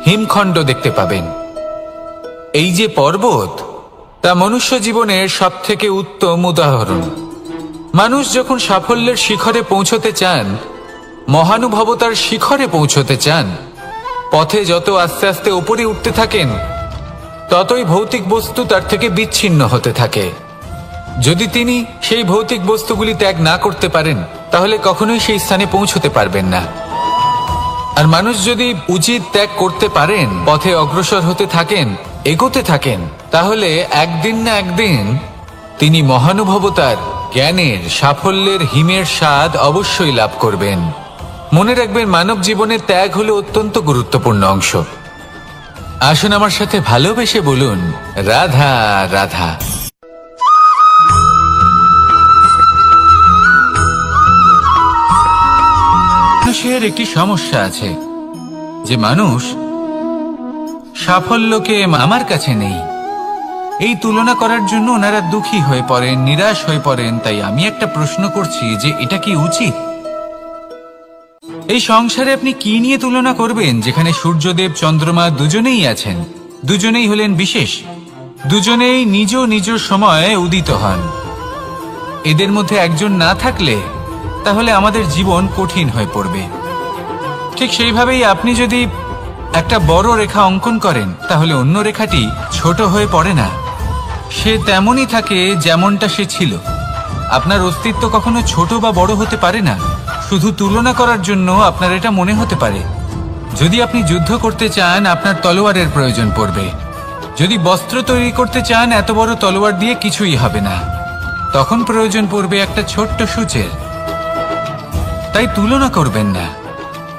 হিমখণ্ড দেখতে পাবেন। এই যে পর্বত, তা মনুষ্য জীবনের সবথেকে উত্তম উদাহরণ। মানুষ যখন সাফল্যের শিখরে পৌঁছতে চান, মহানুভবতার শিখরে পৌঁছতে চান, পথে যত আস্তে আস্তে উপরে উঠতে থাকেন, ততই ভৌতিক বস্তু তার থেকে বিচ্ছিন্ন হতে থাকে। যদি তিনি সেই ভৌতিক বস্তুগুলি ত্যাগ না করতে পারেন, তাহলে কখনোই সেই স্থানে পৌঁছতে পারবেন না। আর মানুষ যদি উচিত ত্যাগ করতে পারেন, পথে অগ্রসর হতে থাকেন, এগোতে থাকেন, তাহলে একদিন না একদিন তিনি মহানুভবতার, জ্ঞানের, সাফল্যের হিমের স্বাদ অবশ্যই লাভ করবেন। মনে রাখবেন, মানব জীবনের ত্যাগ হলো অত্যন্ত গুরুত্বপূর্ণ অংশ। আসুন আমার সাথে ভালোবেসে বলুন, রাধা রাধা। মানুষের একটি সমস্যা আছে যে মানুষ সাফল্যকে আমার কাছে নেই, এই তুলনা করার জন্য ওনারা দুঃখী হয়ে পড়েন, নিরাশ হয়ে পড়েন। তাই আমি একটা প্রশ্ন করছি যে এটা কি উচিত? এই সংসারে আপনি কি নিয়ে তুলনা করবেন, যেখানে সূর্যদেব, চন্দ্রমা দুজনেই আছেন, দুজনেই হলেন বিশেষ, দুজনেই নিজ নিজ সময়ে উদিত হন। এদের মধ্যে একজন না থাকলে তাহলে আমাদের জীবন কঠিন হয়ে পড়বে। ঠিক সেইভাবেই আপনি যদি একটা বড় রেখা অঙ্কন করেন, তাহলে অন্য রেখাটি ছোট হয়ে পড়ে না, সে তেমনই থাকে যেমনটা সে ছিল। আপনার অস্তিত্ব কখনো ছোট বা বড় হতে পারে না। শুধু তুলনা করার জন্য আপনার এটা মনে হতে পারে। যদি আপনি যুদ্ধ করতে চান, আপনার তলোয়ারের প্রয়োজন পড়বে। যদি বস্ত্র তৈরি করতে চান, এত বড় তলোয়ার দিয়ে কিছুই হবে না, তখন প্রয়োজন পড়বে একটা ছোট্ট সূচের। তাই তুলনা করবেন না,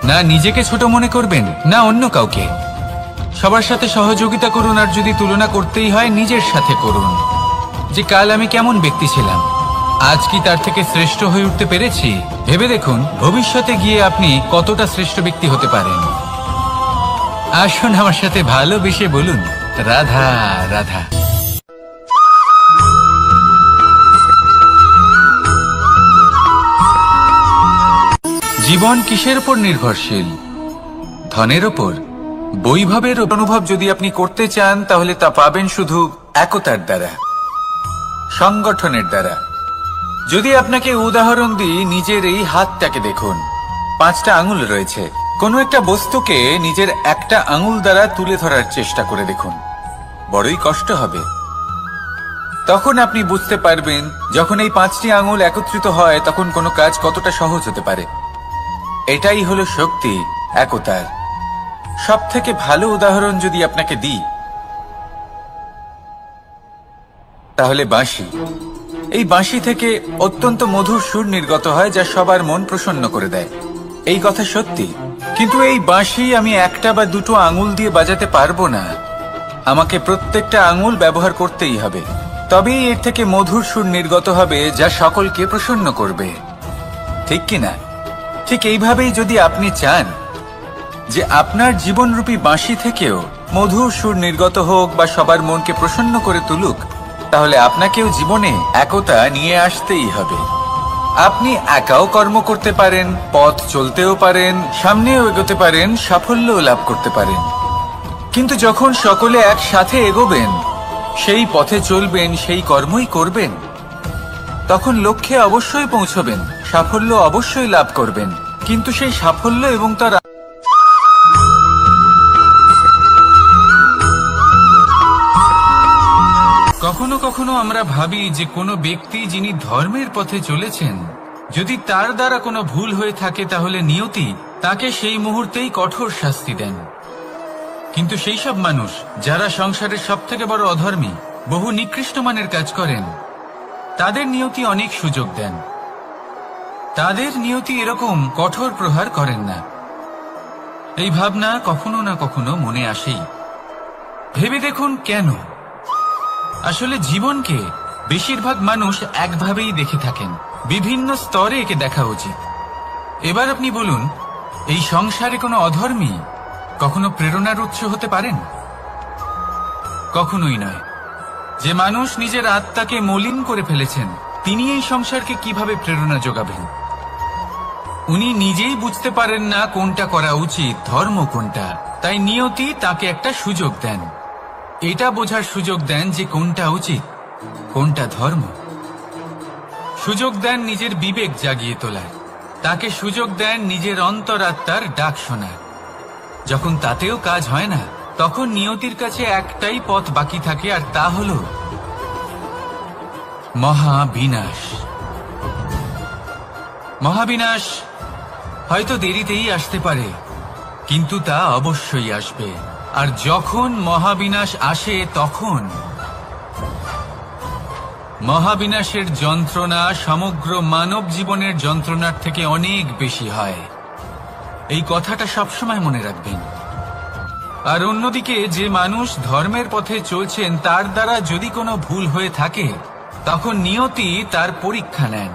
না নিজেকে ছোট মনে করবেন, না অন্য কাউকে। সবার সাথে সহযোগিতা করুন, আর যদি তুলনা করতেই হয়, নিজের সাথে করুন। যে কাল আমি কেমন ব্যক্তি ছিলাম, আজ কি তার থেকে শ্রেষ্ঠ হয়ে উঠতে পেরেছি? ভেবে দেখুন, ভবিষ্যতে গিয়ে আপনি কতটা শ্রেষ্ঠ ব্যক্তি হতে পারেন। আসুন আমার সাথে ভালোবেসে বলুন, রাধা রাধা। জীবন কিসের উপর নির্ভরশীল? ধনের ওপর, বৈভবের অনুভব যদি আপনি করতে চান, তাহলে তা পাবেন শুধু একতার দ্বারা, সংগঠনের দ্বারা। যদি আপনাকে উদাহরণ দিই, নিজের এই হাতটাকে দেখুন, 5টা আঙুল রয়েছে। কোনো একটা বস্তুকে নিজের একটা আঙুল দ্বারা তুলে ধরার চেষ্টা করে দেখুন, বড়ই কষ্ট হবে। তখন আপনি বুঝতে পারবেন, যখন এই 5টি আঙুল একত্রিত হয়, তখন কোনো কাজ কতটা সহজ হতে পারে। এটাই হলো শক্তি, একতার। সব থেকে ভালো উদাহরণ যদি আপনাকে দিই, তাহলে বাঁশি। এই বাঁশি থেকে অত্যন্ত মধুর সুর নির্গত হয়, যা সবার মন প্রসন্ন করে দেয়। এই কথা সত্যি। কিন্তু এই বাঁশি আমি একটা বা দুটো আঙুল দিয়ে বাজাতে পারবো না, আমাকে প্রত্যেকটা আঙুল ব্যবহার করতেই হবে। তবেই এর থেকে মধুর সুর নির্গত হবে, যা সকলকে প্রসন্ন করবে। ঠিক কিনা? ঠিক এইভাবেই যদি আপনি চান যে আপনার জীবনরূপী বাঁশি থেকেও মধুর সুর নির্গত হোক বা সবার মনকে প্রসন্ন করে তুলুক, তাহলে আপনাকেও জীবনে একতা নিয়ে আসতেই হবে। আপনি একাও কর্ম করতে পারেন, পথ চলতেও পারেন, সামনেও এগোতে পারেন, সাফল্যও লাভ করতে পারেন। কিন্তু যখন সকলে একসাথে এগোবেন, সেই পথে চলবেন, সেই কর্মই করবেন, তখন লক্ষ্যে অবশ্যই পৌঁছবেন, সাফল্য অবশ্যই লাভ করবেন। কিন্তু সেই সাফল্য এবং তার কখনো কখনো আমরা ভাবি যে কোনো ব্যক্তি যিনি ধর্মের পথে চলেছেন, যদি তার দ্বারা কোনো ভুল হয়ে থাকে, তাহলে নিয়তি তাকে সেই মুহূর্তেই কঠোর শাস্তি দেন। কিন্তু সেই সব মানুষ যারা সংসারের সবথেকে বড় অধর্মী, বহু নিকৃষ্ট মানের কাজ করেন, তাদের নিয়তি অনেক সুযোগ দেন। তাদের নিয়তি এরকম কঠোর প্রহার করেন না। এই ভাবনা কখনো না কখনো মনে আসেই। ভেবে দেখুন কেন? আসলে জীবনকে বেশিরভাগ মানুষ একভাবেই দেখে থাকেন, বিভিন্ন স্তরে একে দেখা উচিত। এবার আপনি বলুন, এই সংসারে কোনো অধর্মী কখনো প্রেরণার উৎস হতে পারেন? কখনোই নয়। যে মানুষ নিজের আত্মাকে মলিন করে ফেলেছেন, তিনি এই সংসারকে কিভাবে প্রেরণা যোগাবেন? উনি নিজেই বুঝতে পারেন না কোনটা করা উচিত, ধর্ম কোনটা। তাই নিয়তি তাকে একটা সুযোগ দেন, এটা বোঝার সুযোগ দেন যে কোনটা উচিত, কোনটা ধর্ম। সুযোগ দেন নিজের বিবেক জাগিয়ে তোলার, তাকে সুযোগ দেন নিজের অন্তরাত্মার ডাক শোনার। যখন তাতেও কাজ হয় না, তখন নিয়তির কাছে একটাই পথ বাকি থাকে, আর তা হল মহাবিনাশ। মহাবিনাশ হয়তো দেরিতেই আসতে পারে, কিন্তু তা অবশ্যই আসবে। আর যখন মহাবিনাশ আসে, তখন মহাবিনাশের যন্ত্রণা সমগ্র মানব জীবনের যন্ত্রণার থেকে অনেক বেশি হয়। এই কথাটা সবসময় মনে রাখবেন। আর অন্যদিকে যে মানুষ ধর্মের পথে চলছেন, তার দ্বারা যদি কোনো ভুল হয়ে থাকে, তখন নিয়তি তার পরীক্ষা নেন।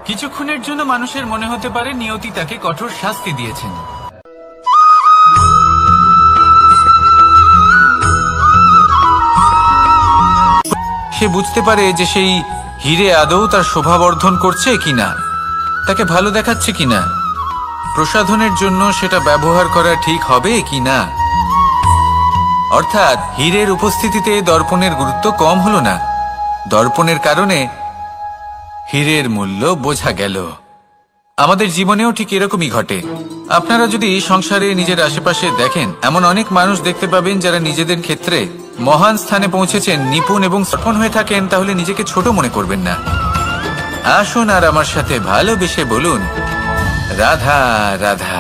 কিছুক্ষণের জন্য মানুষের মনে হতে পারে নিয়তি তাকে কঠোর শাস্তি দিয়েছেন। সে বুঝতে পারে যে সেই হিরে আদৌ তার শোভাবর্ধন করছে কিনা, তাকে ভালো দেখাচ্ছে কিনা, প্রসাধনের জন্য সেটা ব্যবহার করা ঠিক হবে কিনা। অর্থাৎ হীরের উপস্থিতিতে দর্পণের গুরুত্ব কম হলো না, দর্পণের কারণে হীরের মূল্য বোঝা গেল। আমাদের জীবনেও ঠিক এরকমই ঘটে। আপনারা যদি সংসারে নিজের আশেপাশে দেখেন, এমন অনেক মানুষ দেখতে পাবেন যারা নিজেদের ক্ষেত্রে মহান স্থানে পৌঁছেছেন, নিপুণ এবং সফল হয়ে থাকেন, তাহলে নিজেকে ছোট মনে করবেন না। আসুন আর আমার সাথে ভালোবেসে বলুন, রাধা রাধা।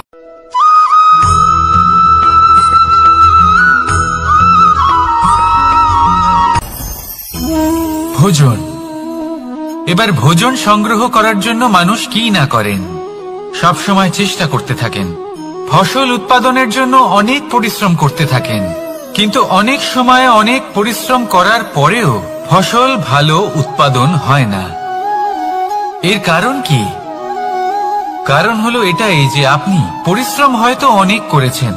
ভোজন। এবার ভোজন সংগ্রহ করার জন্য মানুষ কি না করেন, সবসময় চেষ্টা করতে থাকেন। ফসল উৎপাদনের জন্য অনেক পরিশ্রম করতে থাকেন, কিন্তু অনেক সময় অনেক পরিশ্রম করার পরেও ফসল ভালো উৎপাদন হয় না। এর কারণ কি? কারণ হলো এটাই যে আপনি পরিশ্রম হয়তো অনেক করেছেন,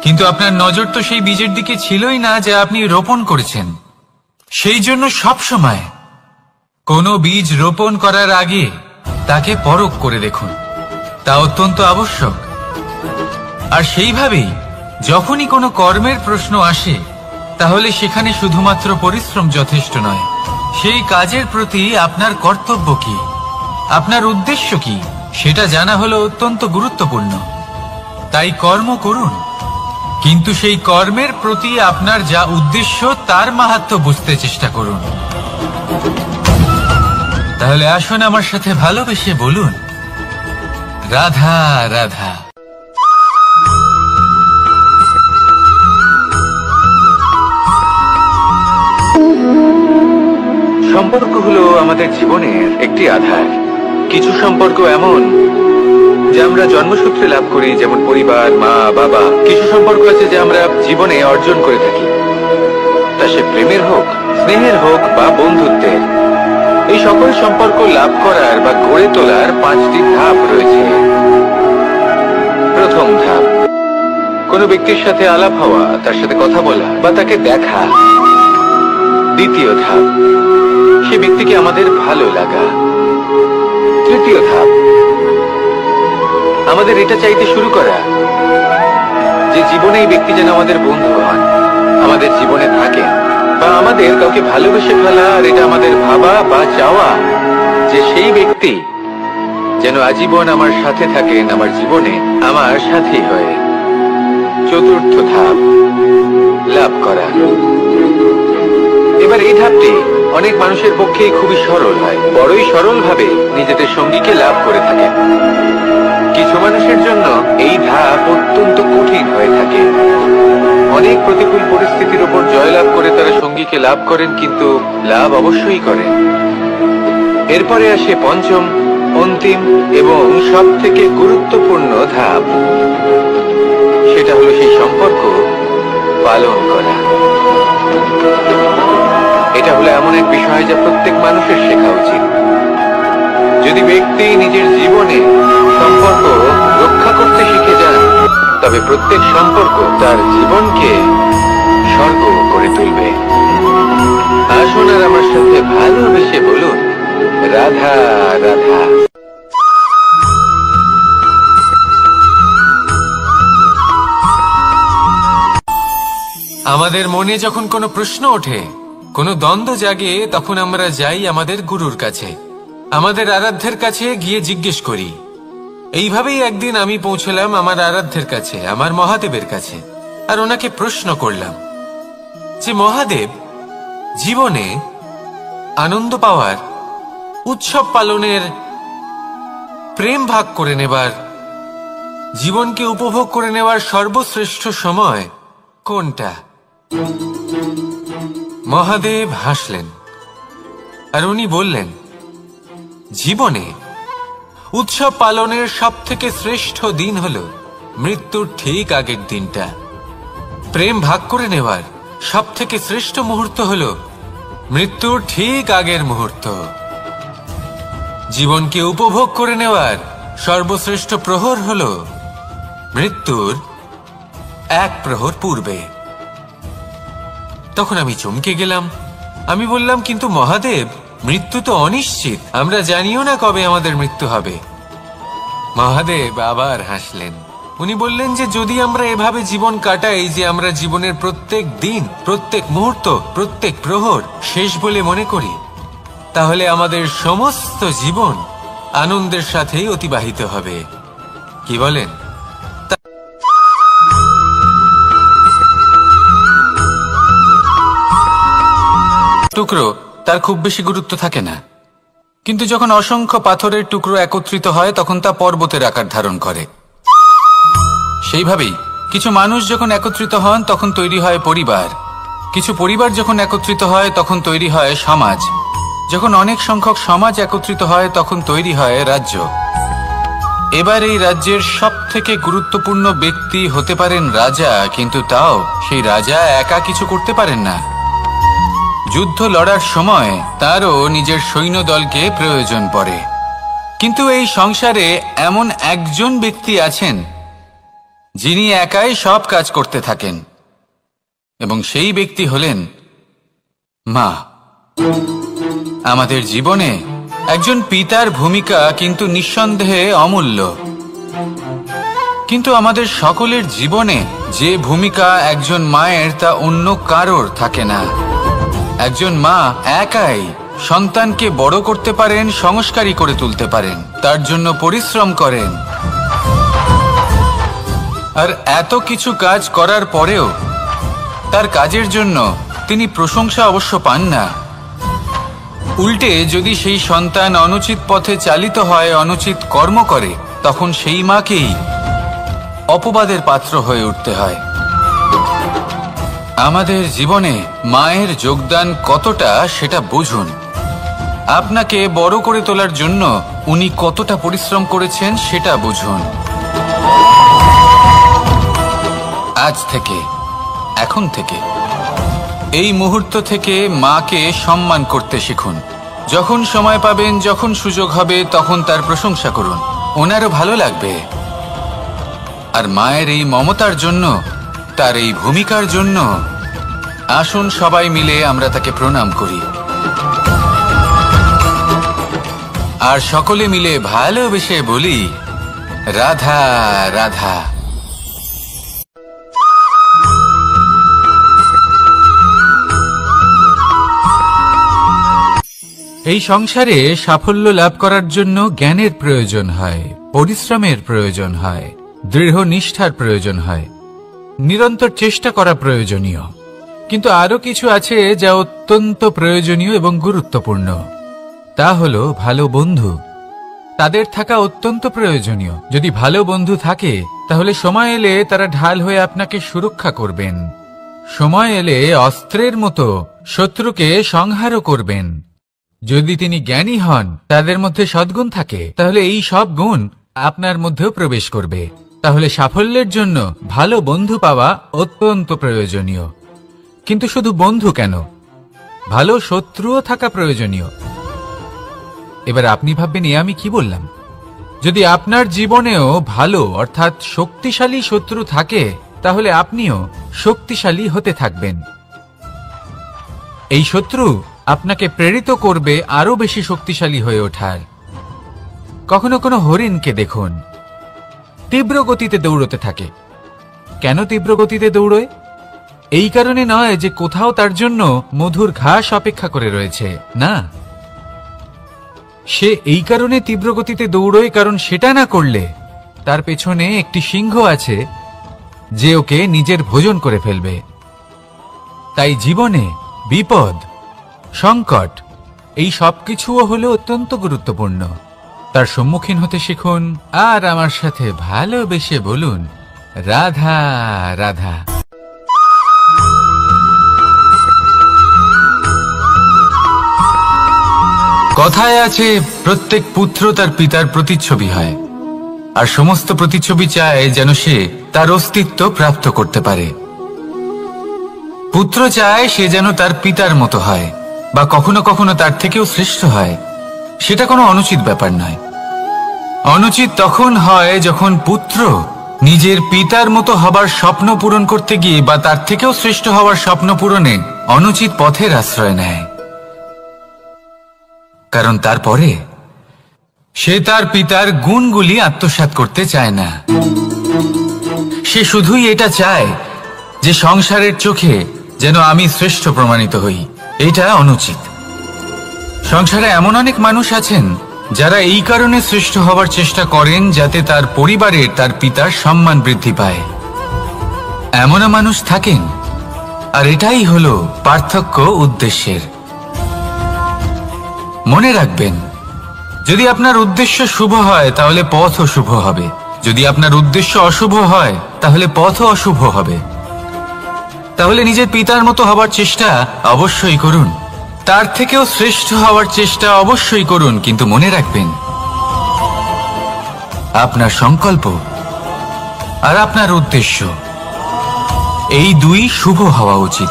কিন্তু আপনার নজর তো সেই বীজের দিকে ছিলই না যা আপনি রোপণ করেছেন। সেই জন্য সব সময় কোনো বীজ রোপণ করার আগে তাকে পরখ করে দেখুন, তা অত্যন্ত আবশ্যক। আর সেইভাবেই যখনই কোনো কর্মের প্রশ্ন আসে, তাহলে সেখানে শুধুমাত্র পরিশ্রম যথেষ্ট নয়, সেই কাজের প্রতি আপনার কর্তব্য কি, আপনার উদ্দেশ্য কি, সেটা জানা হলো অত্যন্ত গুরুত্বপূর্ণ। তাই কর্ম করুন, কিন্তু সেই কর্মের প্রতি আপনার যা উদ্দেশ্য তার মাহাত্ম্য বুঝতে চেষ্টা করুন। তাহলে আসুন আমার সাথে ভালোবেসে বলুন, রাধা রাধা। সম্পর্ক হলো আমাদের জীবনের একটি আধার। কিছু সম্পর্ক এমন যে আমরা জন্মসূত্রে লাভ করি, যেমন পরিবার, মা, বাবা। কিছু সম্পর্ক আছে যে আমরা জীবনে অর্জন করে থাকি, তা সে প্রেমের হোক, স্নেহের হোক বা বন্ধুত্বের। এই সকল সম্পর্ক লাভ করার বা গড়ে তোলার 5টি ধাপ রয়েছে। প্রথম ধাপ, কোনো ব্যক্তির সাথে আলাপ হওয়া, তার সাথে কথা বলা বা তাকে দেখা। দ্বিতীয় ধাপ, সে ব্যক্তিকে আমাদের ভালো লাগা। তৃতীয় ধাপ, আমাদের এটা চাইতে শুরু করা যে জীবনে এই ব্যক্তি যেন আমাদের বন্ধু হন, আমাদের জীবনে থাকেন, বা আমাদের কাউকে ভালোবেসে ফেলা। আর এটা আমাদের ভাবা বা চাওয়া যে সেই ব্যক্তি যেন আজীবন আমার সাথে থাকেন, আমার জীবনে আমার সাথী হয়ে। চতুর্থ ধাপ, লাভ করা। এবার এই ধাপটি অনেক মানুষের পক্ষেই খুবই সরল হয়, বড়ই সরল ভাবে নিজেদের সঙ্গীকে লাভ করে থাকেন। কিছু মানুষের জন্য এই ধাপ অত্যন্ত কঠিন হয়ে থাকে। অনেক প্রতিকূল পরিস্থিতির উপর জয়লাভ করে তারা সঙ্গীকে লাভ করেন, কিন্তু লাভ অবশ্যই করেন। এরপরে আসে পঞ্চম, অন্তিম এবং সব থেকে গুরুত্বপূর্ণ ধাপ। সেটা হলো সেই সম্পর্ক পালন করা। এটা হলো এমন এক বিষয় যা প্রত্যেক মানুষের শেখা উচিত। যদি ব্যক্তি নিজের জীবনে সম্পর্ক রক্ষা করতে শিখে যান, তবে প্রত্যেক সম্পর্ক তার জীবনকে স্বর্গ করে তুলবে। আসুন আর আমার সাথে ভালোবেসে বলুন, রাধা রাধা। আমাদের মনে যখন কোনো প্রশ্ন ওঠে, কোনো দ্বন্দ্ব জাগে, তখন আমরা যাই আমাদের গুরুর কাছে, আমাদের আরাধ্যের কাছে গিয়ে জিজ্ঞেস করি। এইভাবেই একদিন আমি পৌঁছলাম আমার আরাধ্যের কাছে, আমার মহাদেবের কাছে, আর ওনাকে প্রশ্ন করলাম যে মহাদেব, জীবনে আনন্দ পাওয়ার, উৎসব পালনের, প্রেম ভাগ করে নেবার, জীবনকে উপভোগ করে নেওয়ার সর্বশ্রেষ্ঠ সময় কোনটা? মহাদেব হাসলেন আর উনি বললেন, জীবনে উৎসব পালনের সবথেকে শ্রেষ্ঠ দিন হল মৃত্যুর ঠিক আগের দিনটা। প্রেম ভাগ করে নেওয়ার সবথেকে শ্রেষ্ঠ মুহূর্ত হল মৃত্যুর ঠিক আগের মুহূর্ত। জীবনকে উপভোগ করে নেওয়ার সর্বশ্রেষ্ঠ প্রহর হল মৃত্যুর এক প্রহর পূর্বে। তখন আমি চমকে গেলাম। আমি বললাম, কিন্তু মহাদেব, মৃত্যু তো অনিশ্চিত, আমরা জানিও না কবে আমাদের মৃত্যু হবে। মহাদেব আবার হাসলেন। উনি বললেন যে যদি আমরা এভাবে জীবন কাটাই যে আমরা জীবনের প্রত্যেক দিন, প্রত্যেক মুহূর্ত, প্রত্যেক প্রহর শেষ বলে মনে করি, তাহলে আমাদের সমস্ত জীবন আনন্দের সাথেই অতিবাহিত হবে। কি বলেন? টুকরো তার খুব বেশি গুরুত্ব থাকে না, কিন্তু যখন অসংখ্য পাথরের টুকরো একত্রিত হয় তখন তা পর্বতের আকার ধারণ করে। সেইভাবেই কিছু মানুষ যখন একত্রিত হন তখন তৈরি হয় পরিবার, কিছু পরিবার যখন একত্রিত হয় তখন তৈরি হয় সমাজ, যখন অনেক সংখ্যক সমাজ একত্রিত হয় তখন তৈরি হয় রাজ্য। এবার এই রাজ্যের সবথেকে গুরুত্বপূর্ণ ব্যক্তি হতে পারেন রাজা, কিন্তু তাও সেই রাজা একা কিছু করতে পারেন না। যুদ্ধ লড়ার সময় তারও নিজের সৈন্যদলকে প্রয়োজন পড়ে। কিন্তু এই সংসারে এমন একজন ব্যক্তি আছেন যিনি একাই সব কাজ করতে থাকেন, এবং সেই ব্যক্তি হলেন মা। আমাদের জীবনে একজন পিতার ভূমিকা কিন্তু নিঃসন্দেহে অমূল্য, কিন্তু আমাদের সকলের জীবনে যে ভূমিকা একজন মায়ের তা অন্য কারোর থাকে না। একজন মা একাই সন্তানকে বড় করতে পারেন, সংস্কারী করে তুলতে পারেন, তার জন্য পরিশ্রম করেন। আর এত কিছু কাজ করার পরেও তার কাজের জন্য তিনি প্রশংসা অবশ্য পান না। উল্টে যদি সেই সন্তান অনুচিত পথে চালিত হয়, অনুচিত কর্ম করে, তখন সেই মাকেই অপবাদের পাত্র হয়ে উঠতে হয়। আমাদের জীবনে মায়ের যোগদান কতটা সেটা বুঝুন। আপনাকে বড় করে তোলার জন্য উনি কতটা পরিশ্রম করেছেন সেটা বুঝুন। আজ থেকে, এখন থেকে, এই মুহূর্ত থেকে মাকে সম্মান করতে শিখুন। যখন সময় পাবেন, যখন সুযোগ হবে, তখন তার প্রশংসা করুন, ওনারও ভালো লাগবে। আর মায়ের এই মমতার জন্য, তার এই ভূমিকার জন্য আসুন সবাই মিলে আমরা তাকে প্রণাম করি, আর সকলে মিলে ভালোবেসে বলি, রাধা রাধা। এই সংসারে সাফল্য লাভ করার জন্য জ্ঞানের প্রয়োজন হয়, পরিশ্রমের প্রয়োজন হয়, দৃঢ় নিষ্ঠার প্রয়োজন হয়, নিরন্তর চেষ্টা করা প্রয়োজনীয়। কিন্তু আরো কিছু আছে যা অত্যন্ত প্রয়োজনীয় এবং গুরুত্বপূর্ণ। তা হলো ভালো বন্ধু। তাদের থাকা অত্যন্ত প্রয়োজনীয়। যদি ভালো বন্ধু থাকে তাহলে সময় এলে তারা ঢাল হয়ে আপনাকে সুরক্ষা করবেন। সময় এলে অস্ত্রের মতো শত্রুকে সংহারও করবেন। যদি তিনি জ্ঞানী হন, তাদের মধ্যে সদ্গুণ থাকে, তাহলে এই সব গুণ আপনার মধ্যেও প্রবেশ করবে। তাহলে সাফল্যের জন্য ভালো বন্ধু পাওয়া অত্যন্ত প্রয়োজনীয়। কিন্তু শুধু বন্ধু কেন, ভালো শত্রুও থাকা প্রয়োজনীয়। এবার আপনি ভাববেন, আমি কি বললাম? যদি আপনার জীবনেও ভালো অর্থাৎ শক্তিশালী শত্রু থাকে, তাহলে আপনিও শক্তিশালী হতে থাকবেন। এই শত্রু আপনাকে প্রেরিত করবে আরো বেশি শক্তিশালী হয়ে ওঠার। কখনো কোনো হরিণকে দেখুন, তীব্র গতিতে দৌড়তে থাকে। কেন তীব্র গতিতে দৌড়য়? এই কারণে নয় যে কোথাও তার জন্য মধুর ঘাস অপেক্ষা করে রয়েছে, না, সে এই কারণে তীব্র গতিতে দৌড়য় কারণ সেটা না করলে তার পেছনে একটি সিংহ আছে যে ওকে নিজের ভোজন করে ফেলবে। তাই জীবনে বিপদ, সংকট এই সবকিছুও হলো অত্যন্ত গুরুত্বপূর্ণ। তার সম্মুখীন হতে শিখুন আর আমার সাথে ভালোবেসে বলুন, রাধা রাধা। কথায় আছে, প্রত্যেক পুত্র তার পিতার প্রতিচ্ছবি হয়, আর সমস্ত প্রতিচ্ছবি চায় যেন সে তার অস্তিত্ব প্রাপ্ত করতে পারে। পুত্র চায় সে যেন তার পিতার মতো হয়, বা কখনো কখনো তার থেকেও শ্রেষ্ঠ হয়। সেটা কোনো অনুচিত ব্যাপার নয়। অনুচিত তখন হয় যখন পুত্র নিজের পিতার মতো হবার স্বপ্ন পূরণ করতে গিয়ে বা তার থেকেও শ্রেষ্ঠ হওয়ার স্বপ্ন পূরণে অনুচিত পথের আশ্রয় নেয়। কারণ তারপরে সে তার পিতার গুণগুলি আত্মসাৎ করতে চায় না। সে শুধুই এটা চায় যে সংসারের চোখে যেন আমি শ্রেষ্ঠ প্রমাণিত হই। এটা অনুচিত। সংসারে এমন অনেক মানুষ আছেন যারা এই কারণে শ্রেষ্ঠ হবার চেষ্টা করেন যাতে তার পরিবারের তার পিতার সম্মান বৃদ্ধি পায়। এমনও মানুষ থাকেন, আর এটাই হলো পার্থক্য উদ্দেশ্যের। মনে রাখবেন, যদি আপনার উদ্দেশ্য শুভ হয় তাহলে পথও শুভ হবে, যদি আপনার উদ্দেশ্য অশুভ হয় তাহলে পথও অশুভ হবে। তাহলে নিজের পিতার মতো হবার চেষ্টা অবশ্যই করুন, তার থেকেও শ্রেষ্ঠ হওয়ার চেষ্টা অবশ্যই করুন, কিন্তু মনে রাখবেন আপনার সংকল্প আর আপনার উদ্দেশ্য এই দুই শুভ হওয়া উচিত।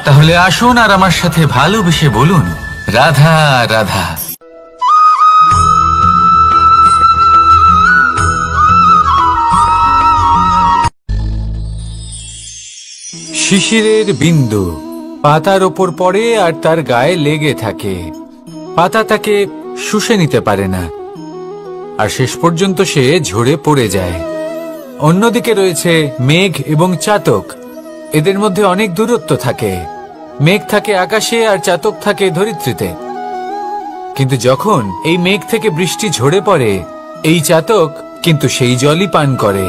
তাহলে আসুন আর আমার সাথে ভালোবেসে বলুন, রাধা রাধা। শিশিরের বিন্দু পাতার ওপর পড়ে আর তার গায়ে লেগে থাকে। পাতা তাকে শুষে নিতে পারে না, আর শেষ পর্যন্ত সে ঝরে পড়ে যায়। অন্যদিকে রয়েছে মেঘ এবং চাতক। এদের মধ্যে অনেক দূরত্ব থাকে। মেঘ থাকে আকাশে আর চাতক থাকে ধরিত্রীতে। কিন্তু যখন এই মেঘ থেকে বৃষ্টি ঝরে পড়ে, এই চাতক কিন্তু সেই জলই পান করে,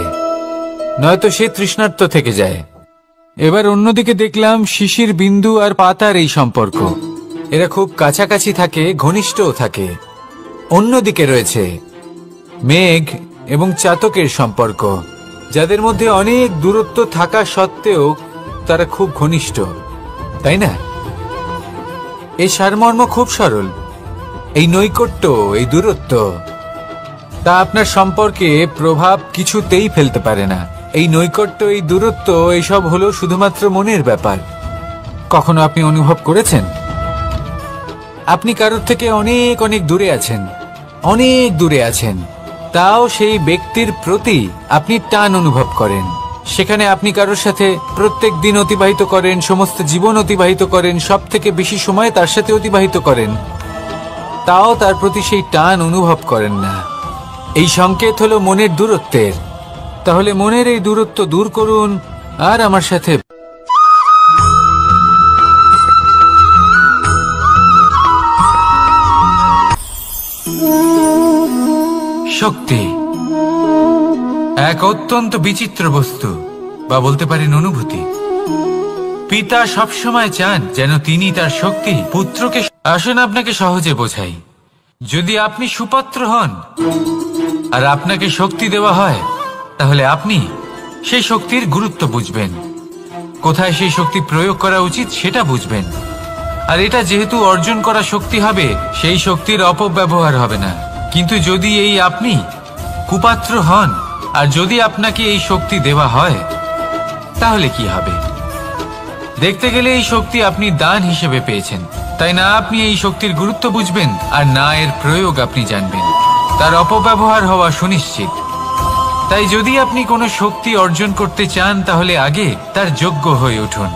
নয়তো সে তৃষ্ণার্ত থেকে যায়। এবার অন্যদিকে দেখলাম শিশির বিন্দু আর পাতার এই সম্পর্ক। এরা খুব কাছাকাছি থাকে, ঘনিষ্ঠও থাকে। অন্যদিকে রয়েছে মেঘ এবং চাতকের সম্পর্ক, যাদের মধ্যে অনেক দূরত্ব থাকা সত্ত্বেও তারা খুব ঘনিষ্ঠ, তাই না? এই সারমর্ম খুব সরল। এই নৈকট্য, এই দূরত্ব, তা আপনার সম্পর্কে প্রভাব কিছুতেই ফেলতে পারে না। এই নৈকট্য, এই দূরত্ব, এইসব হলো শুধুমাত্র মনের ব্যাপার। কখনো আপনি অনুভব করেছেন আপনি কারোর থেকে অনেক অনেক দূরে আছেন, অনেক দূরে আছেন, তাও সেই ব্যক্তির প্রতি আপনি টান অনুভব করেন। সেখানে আপনি কারোর সাথে প্রত্যেক দিন অতিবাহিত করেন, সমস্ত জীবন অতিবাহিত করেন, সব থেকে বেশি সময় তার সাথে অতিবাহিত করেন, তাও তার প্রতি সেই টান অনুভব করেন না। এই সংকেত হলো মনের দূরত্বের। তাহলে মনের এই দূরত্ব দূর করুন আর আমার সাথে শক্তি এক অত্যন্ত বিচিত্র বস্তু, বা বলতে পারেন অনুভূতি। পিতা সবসময় চান যেন তিনি তার শক্তি পুত্রকে। আসুন আপনাকে সহজে বোঝাই। যদি আপনি সুপাত্র হন আর আপনাকে শক্তি দেওয়া হয়, তাহলে আপনি সেই শক্তির গুরুত্ব বুঝবেন, কোথায় সেই শক্তি প্রয়োগ করা উচিত সেটা বুঝবেন। আর এটা যেহেতু অর্জন করা শক্তি হবে, সেই শক্তির অপব্যবহার হবে না। কিন্তু যদি এই আপনি কুপাত্র হন আর যদি আপনাকে এই শক্তি দেওয়া হয়, তাহলে কি হবে? দেখতে গেলে এই শক্তি আপনি দান হিসেবে পেয়েছেন, তাই না আপনি এই শক্তির গুরুত্ব বুঝবেন আর না এর প্রয়োগ আপনি জানবেন। তার অপব্যবহার হওয়া সুনিশ্চিত। তাই যদি আপনি কোনো শক্তি অর্জন করতে চান, তাহলে আগে তার যোগ্য হয়ে উঠুন।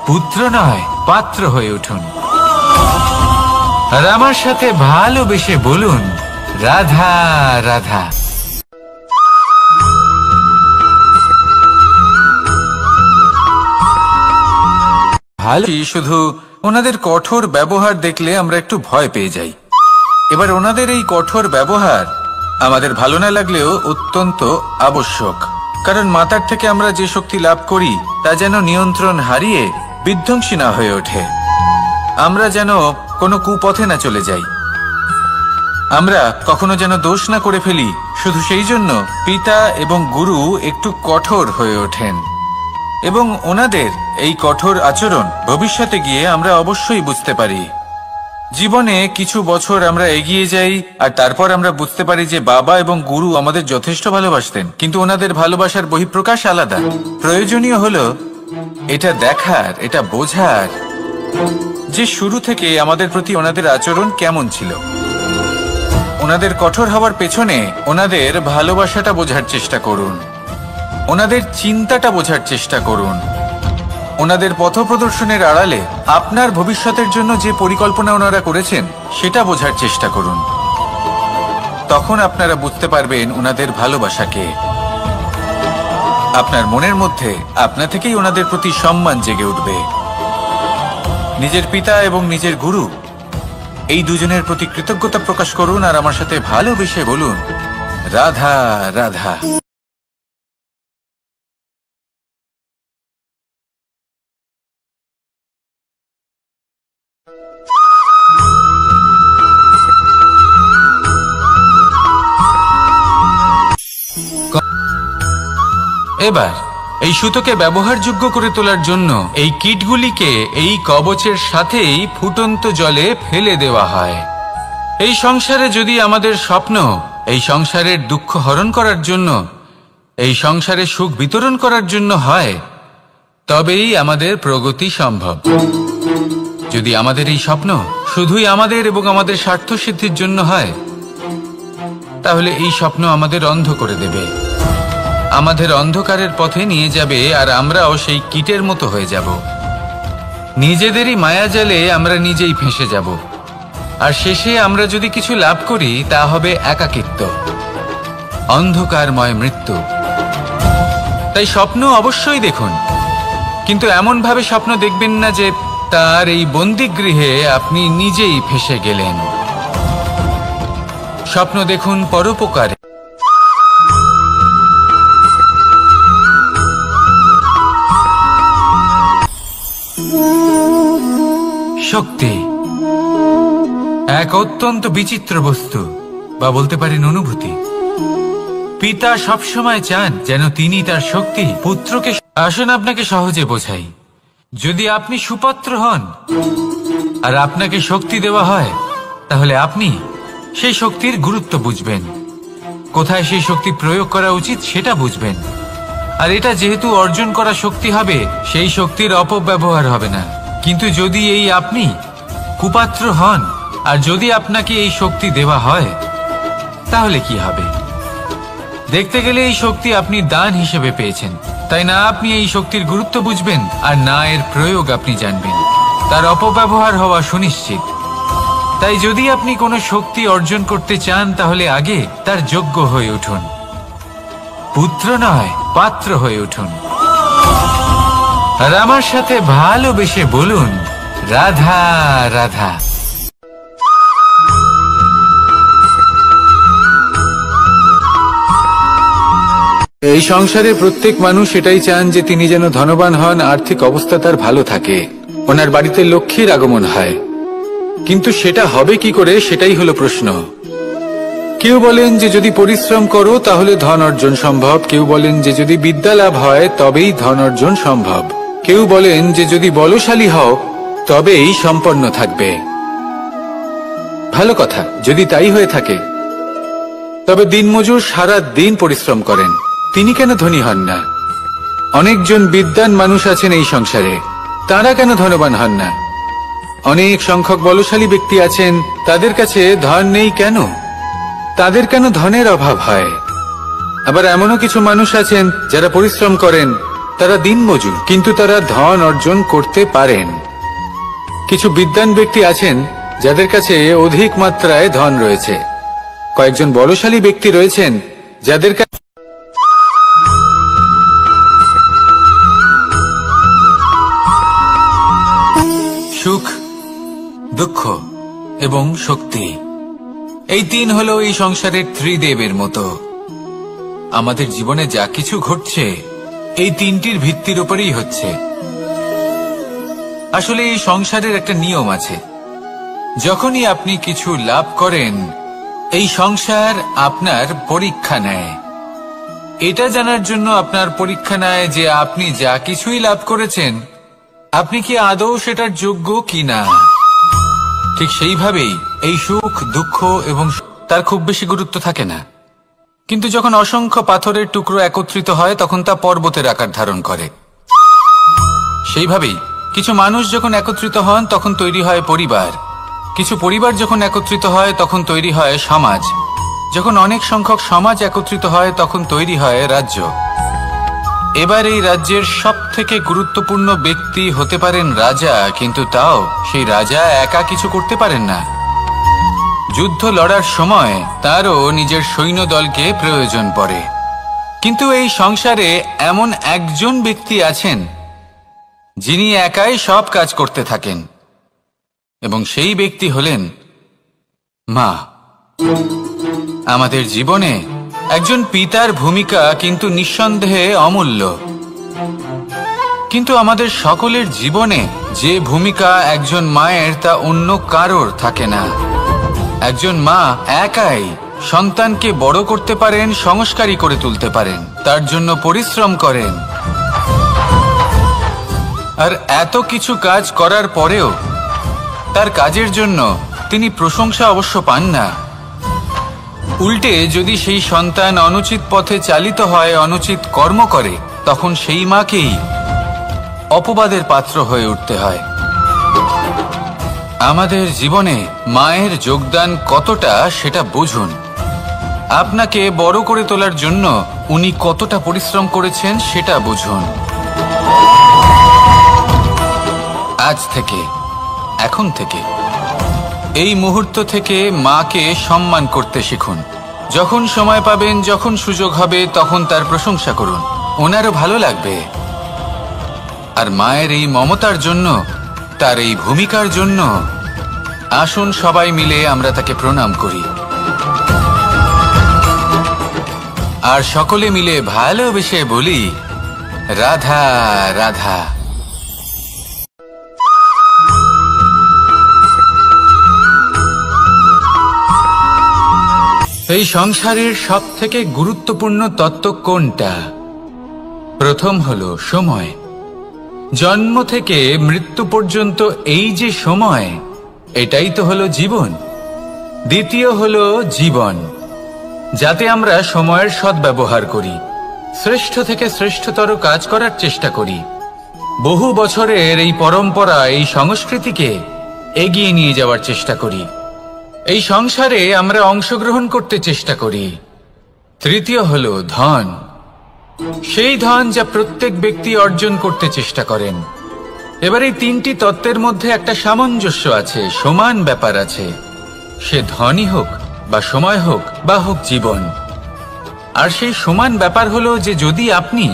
পুত্র নয়, পাত্র হয়ে উঠুন। আর আমার সাথে ভালোবেসে বলুন, রাধা রাধা। ভালো, শুধু ওনাদের কঠোর ব্যবহার দেখলে আমরা একটু ভয় পেয়ে যাই। এবার ওনাদের এই কঠোর ব্যবহার আমাদের ভালো না লাগলেও অত্যন্ত আবশ্যক, কারণ মাতার থেকে আমরা যে শক্তি লাভ করি তা যেন নিয়ন্ত্রণ হারিয়ে বিধ্বংসী না হয়ে ওঠে, আমরা যেন কোনো কুপথে না চলে যাই, আমরা কখনো যেন দোষ না করে ফেলি। শুধু সেই জন্য পিতা এবং গুরু একটু কঠোর হয়ে ওঠেন, এবং ওনাদের এই কঠোর আচরণ ভবিষ্যতে গিয়ে আমরা অবশ্যই বুঝতে পারি। জীবনে কিছু বছর আমরা এগিয়ে যাই আর তারপর আমরা বুঝতে পারি যে বাবা এবং গুরু আমাদের যথেষ্ট ভালোবাসতেন, কিন্তু ওনাদের ভালোবাসার বহিঃপ্রকাশ আলাদা। প্রয়োজনীয় হলো এটা দেখার, এটা বোঝার যে শুরু থেকে আমাদের প্রতি ওনাদের আচরণ কেমন ছিল। ওনাদের কঠোর হওয়ার পেছনে ওনাদের ভালোবাসাটা বোঝার চেষ্টা করুন, ওনাদের চিন্তাটা বোঝার চেষ্টা করুন, ওনাদের পথপ্রদর্শনের আড়ালে আপনার ভবিষ্যতের জন্য যে পরিকল্পনা ওনারা করেছেন সেটা বোঝার চেষ্টা করুন। তখন আপনারা বুঝতে পারবেন ওনাদের ভালোবাসাকে। আপনার মনের মধ্যে আপনা থেকেই ওনাদের প্রতি সম্মান জেগে উঠবে। নিজের পিতা এবং নিজের গুরু এই দুজনের প্রতি কৃতজ্ঞতা প্রকাশ করুন আর আমার সাথে ভালোবেসে বলুন, রাধা রাধা। এবার এই সুতোকে ব্যবহারযোগ্য করে তোলার জন্য এই কিটগুলিকে এই কবচের সাথেই ফুটন্ত জলে ফেলে দেওয়া হয়। এই সংসারে যদি আমাদের স্বপ্ন এই সংসারের দুঃখ হরণ করার জন্য, এই সংসারে সুখ বিতরণ করার জন্য হয়, তবেই আমাদের প্রগতি সম্ভব। যদি আমাদের এই স্বপ্ন শুধুই আমাদের এবং আমাদের স্বার্থ সিদ্ধির জন্য হয়, তাহলে এই স্বপ্ন আমাদের অন্ধ করে দেবে, আমাদের অন্ধকারের পথে নিয়ে যাবে, আর আমরাও সেই কীটের মতো হয়ে যাব। নিজেদেরই মায়াজালে আমরা নিজেই ফেঁসে যাব, আর শেষে আমরা যদি কিছু লাভ করি তা হবে একাকিত্ব, অন্ধকারময় মৃত্যু। তাই স্বপ্ন অবশ্যই দেখুন, কিন্তু এমন ভাবে স্বপ্ন দেখবেন না যে তার এই বন্দিগৃহে আপনি নিজেই ফেঁসে গেলেন। স্বপ্ন দেখুন পরোপকারে। শক্তি এক অত্যন্ত বিচিত্র বস্তু, বা বলতে পারেন অনুভূতি। পিতা সবসময় চান যেন তিনি তার শক্তি পুত্রকে। আসুন আপনাকে সহজে বোঝাই। যদি আপনি সুপাত্র হন আর আপনাকে শক্তি দেওয়া হয়, তাহলে আপনি সেই শক্তির গুরুত্ব বুঝবেন, কোথায় সেই শক্তি প্রয়োগ করা উচিত সেটা বুঝবেন। আর এটা যেহেতু অর্জন করা শক্তি হবে, সেই শক্তির অপব্যবহার হবে না। কিন্তু যদি এই আপনি কুপাত্র হন আর যদি আপনাকে এই শক্তি দেওয়া হয়, তাহলে কি হবে? দেখতে গেলে এই শক্তি আপনি দান হিসেবে পেয়েছেন, তাই না আপনি এই শক্তির গুরুত্ব বুঝবেন আর না এর প্রয়োগ আপনি জানবেন। তার অপব্যবহার হওয়া সুনিশ্চিত। তাই যদি আপনি কোনো শক্তি অর্জন করতে চান, তাহলে আগে তার যোগ্য হয়ে উঠুন, পুত্র নয় পাত্র হয়ে উঠুন। আর আমার সাথে ভালোবেসে বলুন, রাধা রাধা। এই সংসারে প্রত্যেক মানুষ এটাই চান যে তিনি যেন ধনবান হন, আর্থিক অবস্থা তার ভালো থাকে, ওনার বাড়িতে লক্ষ্মীর আগমন হয়। কিন্তু সেটা হবে কি করে, সেটাই হলো প্রশ্ন। কেউ বলেন যে যদি পরিশ্রম করো তাহলে ধন অর্জন সম্ভব, কেউ বলেন যে যদি বিদ্যা লাভ হয় তবেই ধন অর্জন সম্ভব, কেউ বলেন যে যদি বলশালী হও তবেই সম্পন্ন থাকবে। ভালো কথা, যদি তাই হয়ে থাকে, তবে দিনমজুর সারা দিন পরিশ্রম করেন, তিনি কেন ধনী হন না? অনেকজন বিদ্বান মানুষ আছেন এই সংসারে, তারা কেন ধনবান হন না? অনেক সংখ্যক বলশালী ব্যক্তি আছেন, তাদের কাছে ধন নেই কেন? তাদের কেন ধনের অভাব হয়? আবার এমনও কিছু মানুষ আছেন যারা পরিশ্রম করেন, তারা দিনমজুর, কিন্তু তারা ধন অর্জন করতে পারেন। কিছু বিদ্বান ব্যক্তি আছেন যাদের কাছে অধিক মাত্রায় ধন রয়েছে, কয়েকজন বলশালী ব্যক্তি রয়েছেন যাদের কাছে দুঃখ এবং শক্তি। এই তিন হলো এই সংসারের ত্রিদেবের মতো। আমাদের জীবনে যা কিছু ঘটছে এই তিনটির ভিত্তির উপরেই হচ্ছে। আসলে এই সংসারের একটা নিয়ম আছে, যখনই আপনি কিছু লাভ করেন এই সংসার আপনার পরীক্ষা নেয়। এটা জানার জন্য আপনার পরীক্ষা নেয় যে আপনি যা কিছুই লাভ করেছেন আপনি কি আদৌ সেটার যোগ্য কিনা। ঠিক সেইভাবেই এই সুখ দুঃখ এবং তার খুব বেশি গুরুত্ব থাকে না, কিন্তু যখন অসংখ্য পাথরের টুকরো একত্রিত হয় তখন তা পর্বতের আকার ধারণ করে। সেইভাবেই কিছু মানুষ যখন একত্রিত হন তখন তৈরি হয় পরিবার, কিছু পরিবার যখন একত্রিত হয় তখন তৈরি হয় সমাজ, যখন অনেক সংখ্যক সমাজ একত্রিত হয় তখন তৈরি হয় রাজ্য। এবার এই রাজ্যের সবথেকে গুরুত্বপূর্ণ ব্যক্তি হতে পারেন রাজা, কিন্তু তাও সেই রাজা একা কিছু করতে পারেন না। যুদ্ধ লড়ার সময় তারও নিজের সৈন্যদলকে প্রয়োজন পড়ে। কিন্তু এই সংসারে এমন একজন ব্যক্তি আছেন যিনি একাই সব কাজ করতে থাকেন, এবং সেই ব্যক্তি হলেন মা। আমাদের জীবনে একজন পিতার ভূমিকা কিন্তু নিঃসন্দেহে অমূল্য, কিন্তু আমাদের সকলের জীবনে যে ভূমিকা একজন মায়ের তা অন্য কারোর থাকে না। একজন মা একাই সন্তানকে বড় করতে পারেন, সংস্কারী করে তুলতে পারেন, তার জন্য পরিশ্রম করেন। আর এত কিছু কাজ করার পরেও তার কাজের জন্য তিনি প্রশংসা অবশ্য পান না। উল্টে যদি সেই সন্তান অনুচিত পথে চালিত হয়, অনুচিত কর্ম করে, তখন সেই মাকেই অপবাদের পাত্র হয়ে উঠতে হয়। আমাদের জীবনে মায়ের যোগদান কতটা সেটা বুঝুন। আপনাকে বড় করে তোলার জন্য উনি কতটা পরিশ্রম করেছেন সেটা বুঝুন। আজ থেকে, এখন থেকে, এই মুহূর্ত থেকে মাকে সম্মান করতে শিখুন। যখন সময় পাবেন, যখন সুযোগ হবে, তখন তার প্রশংসা করুন, ওনারও ভালো লাগবে। আর মায়ের এই মমতার জন্য, তার এই ভূমিকার জন্য আসুন সবাই মিলে আমরা তাকে প্রণাম করি, আর সকলে মিলে ভালোবেসে বলি রাধা রাধা। এই সংসারের সবথেকে গুরুত্বপূর্ণ তত্ত্ব কোনটা? প্রথম হলো সময়। জন্ম থেকে মৃত্যু পর্যন্ত এই যে সময়, এটাই তো হলো জীবন। দ্বিতীয় হলো জীবন, যাতে আমরা সময়ের সদ্ব্যবহার করি, শ্রেষ্ঠ থেকে শ্রেষ্ঠতর কাজ করার চেষ্টা করি। বহু বছরের এই পরম্পরা, এই সংস্কৃতিকে এগিয়ে নিয়ে যাওয়ার চেষ্টা করি। এই সংসারে আমরা অংশগ্রহণ করতে চেষ্টা করি। তৃতীয় হলো ধন, সেই ধন যা প্রত্যেক ব্যক্তি অর্জন করতে চেষ্টা করেন। এবার এই তিনটি তত্ত্বের মধ্যে একটা সামঞ্জস্য আছে, সমান ব্যাপার আছে, সে ধনই হোক বা সময় হোক বা হোক জীবন। আর সেই সমান ব্যাপার হলো যে যদি আপনি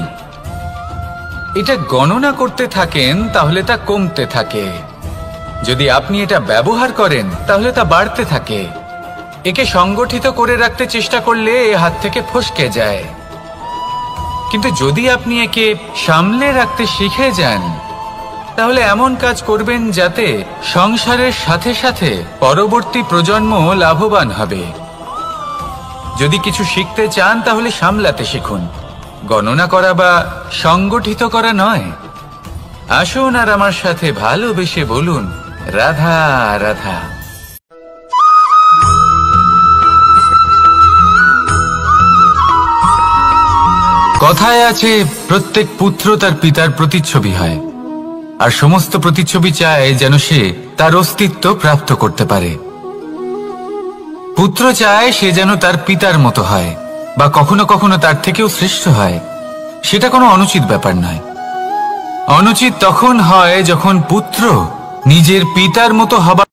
এটা গণনা করতে থাকেন তাহলে তা কমতে থাকে, যদি আপনি এটা ব্যবহার করেন তাহলে তা বাড়তে থাকে। একে সংগঠিত করে রাখতে চেষ্টা করলে এ হাত থেকে ফসকে যায়, কিন্তু যদি আপনি একে সামলে রাখতে শিখে যান তাহলে এমন কাজ করবেন যাতে সংসারের সাথে সাথে পরবর্তী প্রজন্ম লাভবান হবে। যদি কিছু শিখতে চান তাহলে সামলাতে শিখুন, গণনা করা বা সংগঠিত করা নয়। আসুন আর আমার সাথে ভালোবেসে বলুন রাধা রাধা। কথায় আছে প্রত্যেক পুত্র তার পিতার প্রতিচ্ছবি হয়, আর সমস্ত প্রতিচ্ছবি চায় যেন সে তার অস্তিত্ব প্রাপ্ত করতে পারে। পুত্র চায় সে যেন তার পিতার মতো হয় বা কখনো কখনো তার থেকেও শ্রেষ্ঠ হয়। সেটা কোনো অনুচিত ব্যাপার নয়। অনুচিত তখন হয় যখন পুত্র নিজের পিতার মতো হবার